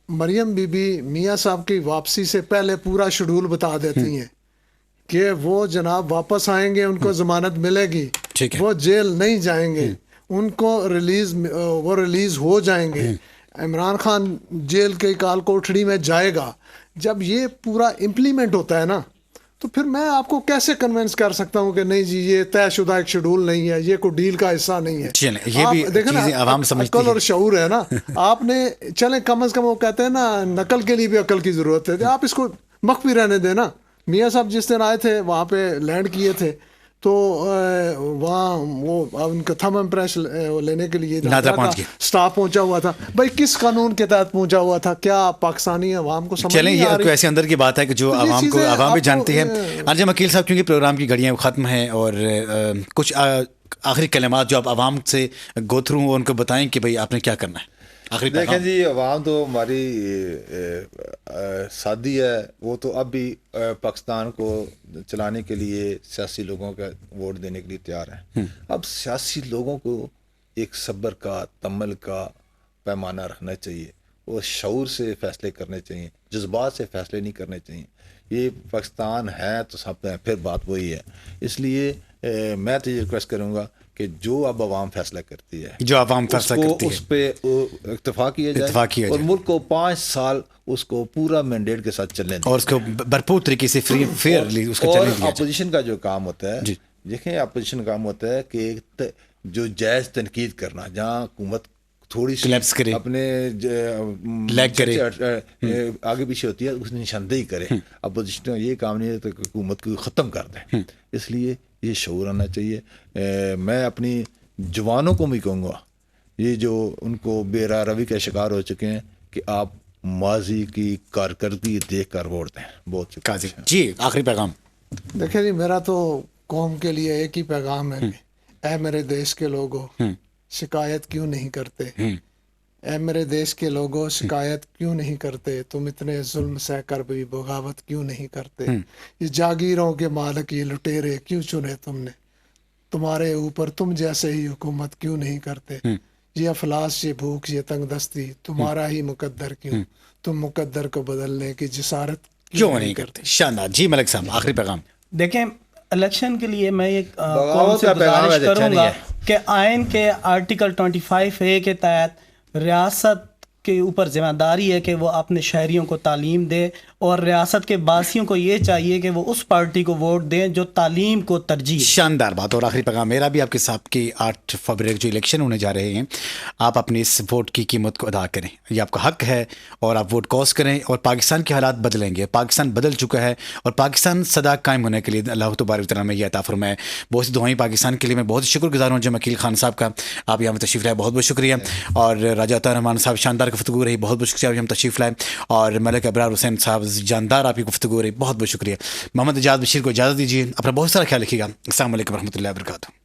مریم بی بی میاں صاحب کی واپسی سے پہلے پورا شیڈول بتا دیتی ہیں کہ وہ جناب واپس آئیں گے, ان کو ضمانت ملے گی, وہ جیل نہیں جائیں گے, ان کو وہ ریلیز ہو جائیں گے, عمران خان جیل کے کال کوٹھڑی میں جائے گا. جب یہ پورا امپلیمنٹ ہوتا ہے نا, تو پھر میں آپ کو کیسے کنونس کر سکتا ہوں کہ نہیں جی یہ طے شدہ ایک شیڈول نہیں ہے, یہ کوئی ڈیل کا حصہ نہیں ہے. یہ بھی دیکھیں نا, عقل اور شعور ہے نا. آپ نے چلیں کم از کم وہ کہتے ہیں نا نقل کے لیے بھی عقل کی ضرورت ہے, آپ اس کو مخفی رہنے دیں نا. میاں صاحب جس دن آئے تھے وہاں پہ لینڈ کیے تھے, تو وہاں وہ ان کا تھم امپریس لینے کے لیے سٹاف پہنچا ہوا تھا. بھائی کس قانون کے تحت پہنچا ہوا تھا؟ کیا پاکستانی عوام کو سمجھ نہیں آ رہی؟ چلیں ایسے اندر کی بات ہے کہ جو عوام بھی جانتی ہے. انجم وکیل صاحب کیونکہ پروگرام کی گھڑیاں ختم ہیں, اور کچھ آخری کلمات جو آپ عوام سے گو تھرو ان کو بتائیں کہ بھائی آپ نے کیا کرنا ہے. دیکھیں جی, عوام تو ہماری سادی ہے, وہ تو اب بھی پاکستان کو چلانے کے لیے سیاسی لوگوں کا ووٹ دینے کے لیے تیار ہیں. اب سیاسی لوگوں کو ایک صبر کا, تمل کا پیمانہ رکھنا چاہیے, وہ شعور سے فیصلے کرنے چاہیے, جذبات سے فیصلے نہیں کرنے چاہیے. یہ پاکستان ہے تو سب پھر بات وہی ہے. اس لیے میں تو یہ ریکویسٹ کروں گا کہ جو اب عوام فیصلہ کرتی ہے, جو عوام فیصلہ کرتی ہے, اس پہ اکتفا کیا جائے اور ملک کو 5 سال اس کو پورا مینڈیٹ کے ساتھ چلنے دیں, اور اس کو بھرپور طریقے سے فیئرلی اس کو چلنے دیا جائے. اپوزیشن کا جو کام ہوتا ہے, دیکھیں اپوزیشن کا کام ہوتا ہے کہ جو جائز تنقید کرنا, جہاں حکومت تھوڑی سی اپنے لیگ کرے, آگے پیچھے ہوتی ہے, اس نشاندہی کرے. اپوزیشن کا یہ کام نہیں ہے کہ حکومت کو ختم کر دیں. اس لیے یہ شعور آنا چاہیے. میں اپنی جوانوں کو بھی کہوں گا, یہ جو ان کو بے راہ روی کا شکار ہو چکے ہیں, کہ آپ ماضی کی کارکردگی دیکھ کر ووٹ دیں. بہت شکریہ جی. آخری پیغام دیکھیں جی, میرا تو قوم کے لیے ایک ہی پیغام ہے, اے میرے دیش کے لوگوں شکایت کیوں نہیں کرتے, اے میرے دیش کے لوگوں شکایت کیوں نہیں کرتے, تم اتنے ظلم سہ کر بھی بغاوت کیوں نہیں کرتے, یہ جاگیروں کے مالک یہ لٹیرے کیوں چنے تم نے, تمہارے اوپر تم جیسے ہی حکومت کیوں نہیں کرتے, یہ افلاس یہ بھوک یہ تنگ دستی تمہارا ہی مقدر کیوں, تم مقدر کو بدلنے کی جسارت کیوں نہیں کرتے. شاندار. جی ملک صاحب آخری پیغام. دیکھیں الیکشن کے لیے میں ایک قوم سے گزارش کروں گا کہ آئین کے آرٹیکل 25A کے تحت ریاست کے اوپر ذمہ داری ہے کہ وہ اپنے شہریوں کو تعلیم دے, اور ریاست کے باسیوں کو یہ چاہیے کہ وہ اس پارٹی کو ووٹ دیں جو تعلیم کو ترجیح. شاندار بات. اور آخری پیغام میرا بھی آپ کے ساتھ کی 8 فروری جو الیکشن ہونے جا رہے ہیں, آپ اپنی اس ووٹ کی قیمت کو ادا کریں, یہ آپ کا حق ہے, اور آپ ووٹ کاسٹ کریں, اور پاکستان کے حالات بدلیں گے. پاکستان بدل چکا ہے, اور پاکستان سدا قائم ہونے کے لیے اللہ تبارک و تعالیٰ میں یہ عطا فرمائے. بہت سی دعائیں پاکستان کے لیے. میں بہت شکر گزار ہوں جو وکیل خان صاحب کا, آپ یہاں میں تشریف لائے, بہت بہت شکریہ. اور راجہ عطا الرحمان صاحب شاندار گفتگو رہی, بہت بہت شکریہ ہم تشریف لائے. اور ملک ابرار حسین صاحب جاندار آپ کی گفتگو رہی, بہت بہت شکریہ. محمد اجاز بشیر کو اجازت دیجیے, اپنا بہت سارا خیال رکھیے گا. السلام علیکم ورحمۃ اللہ وبرکاتہ.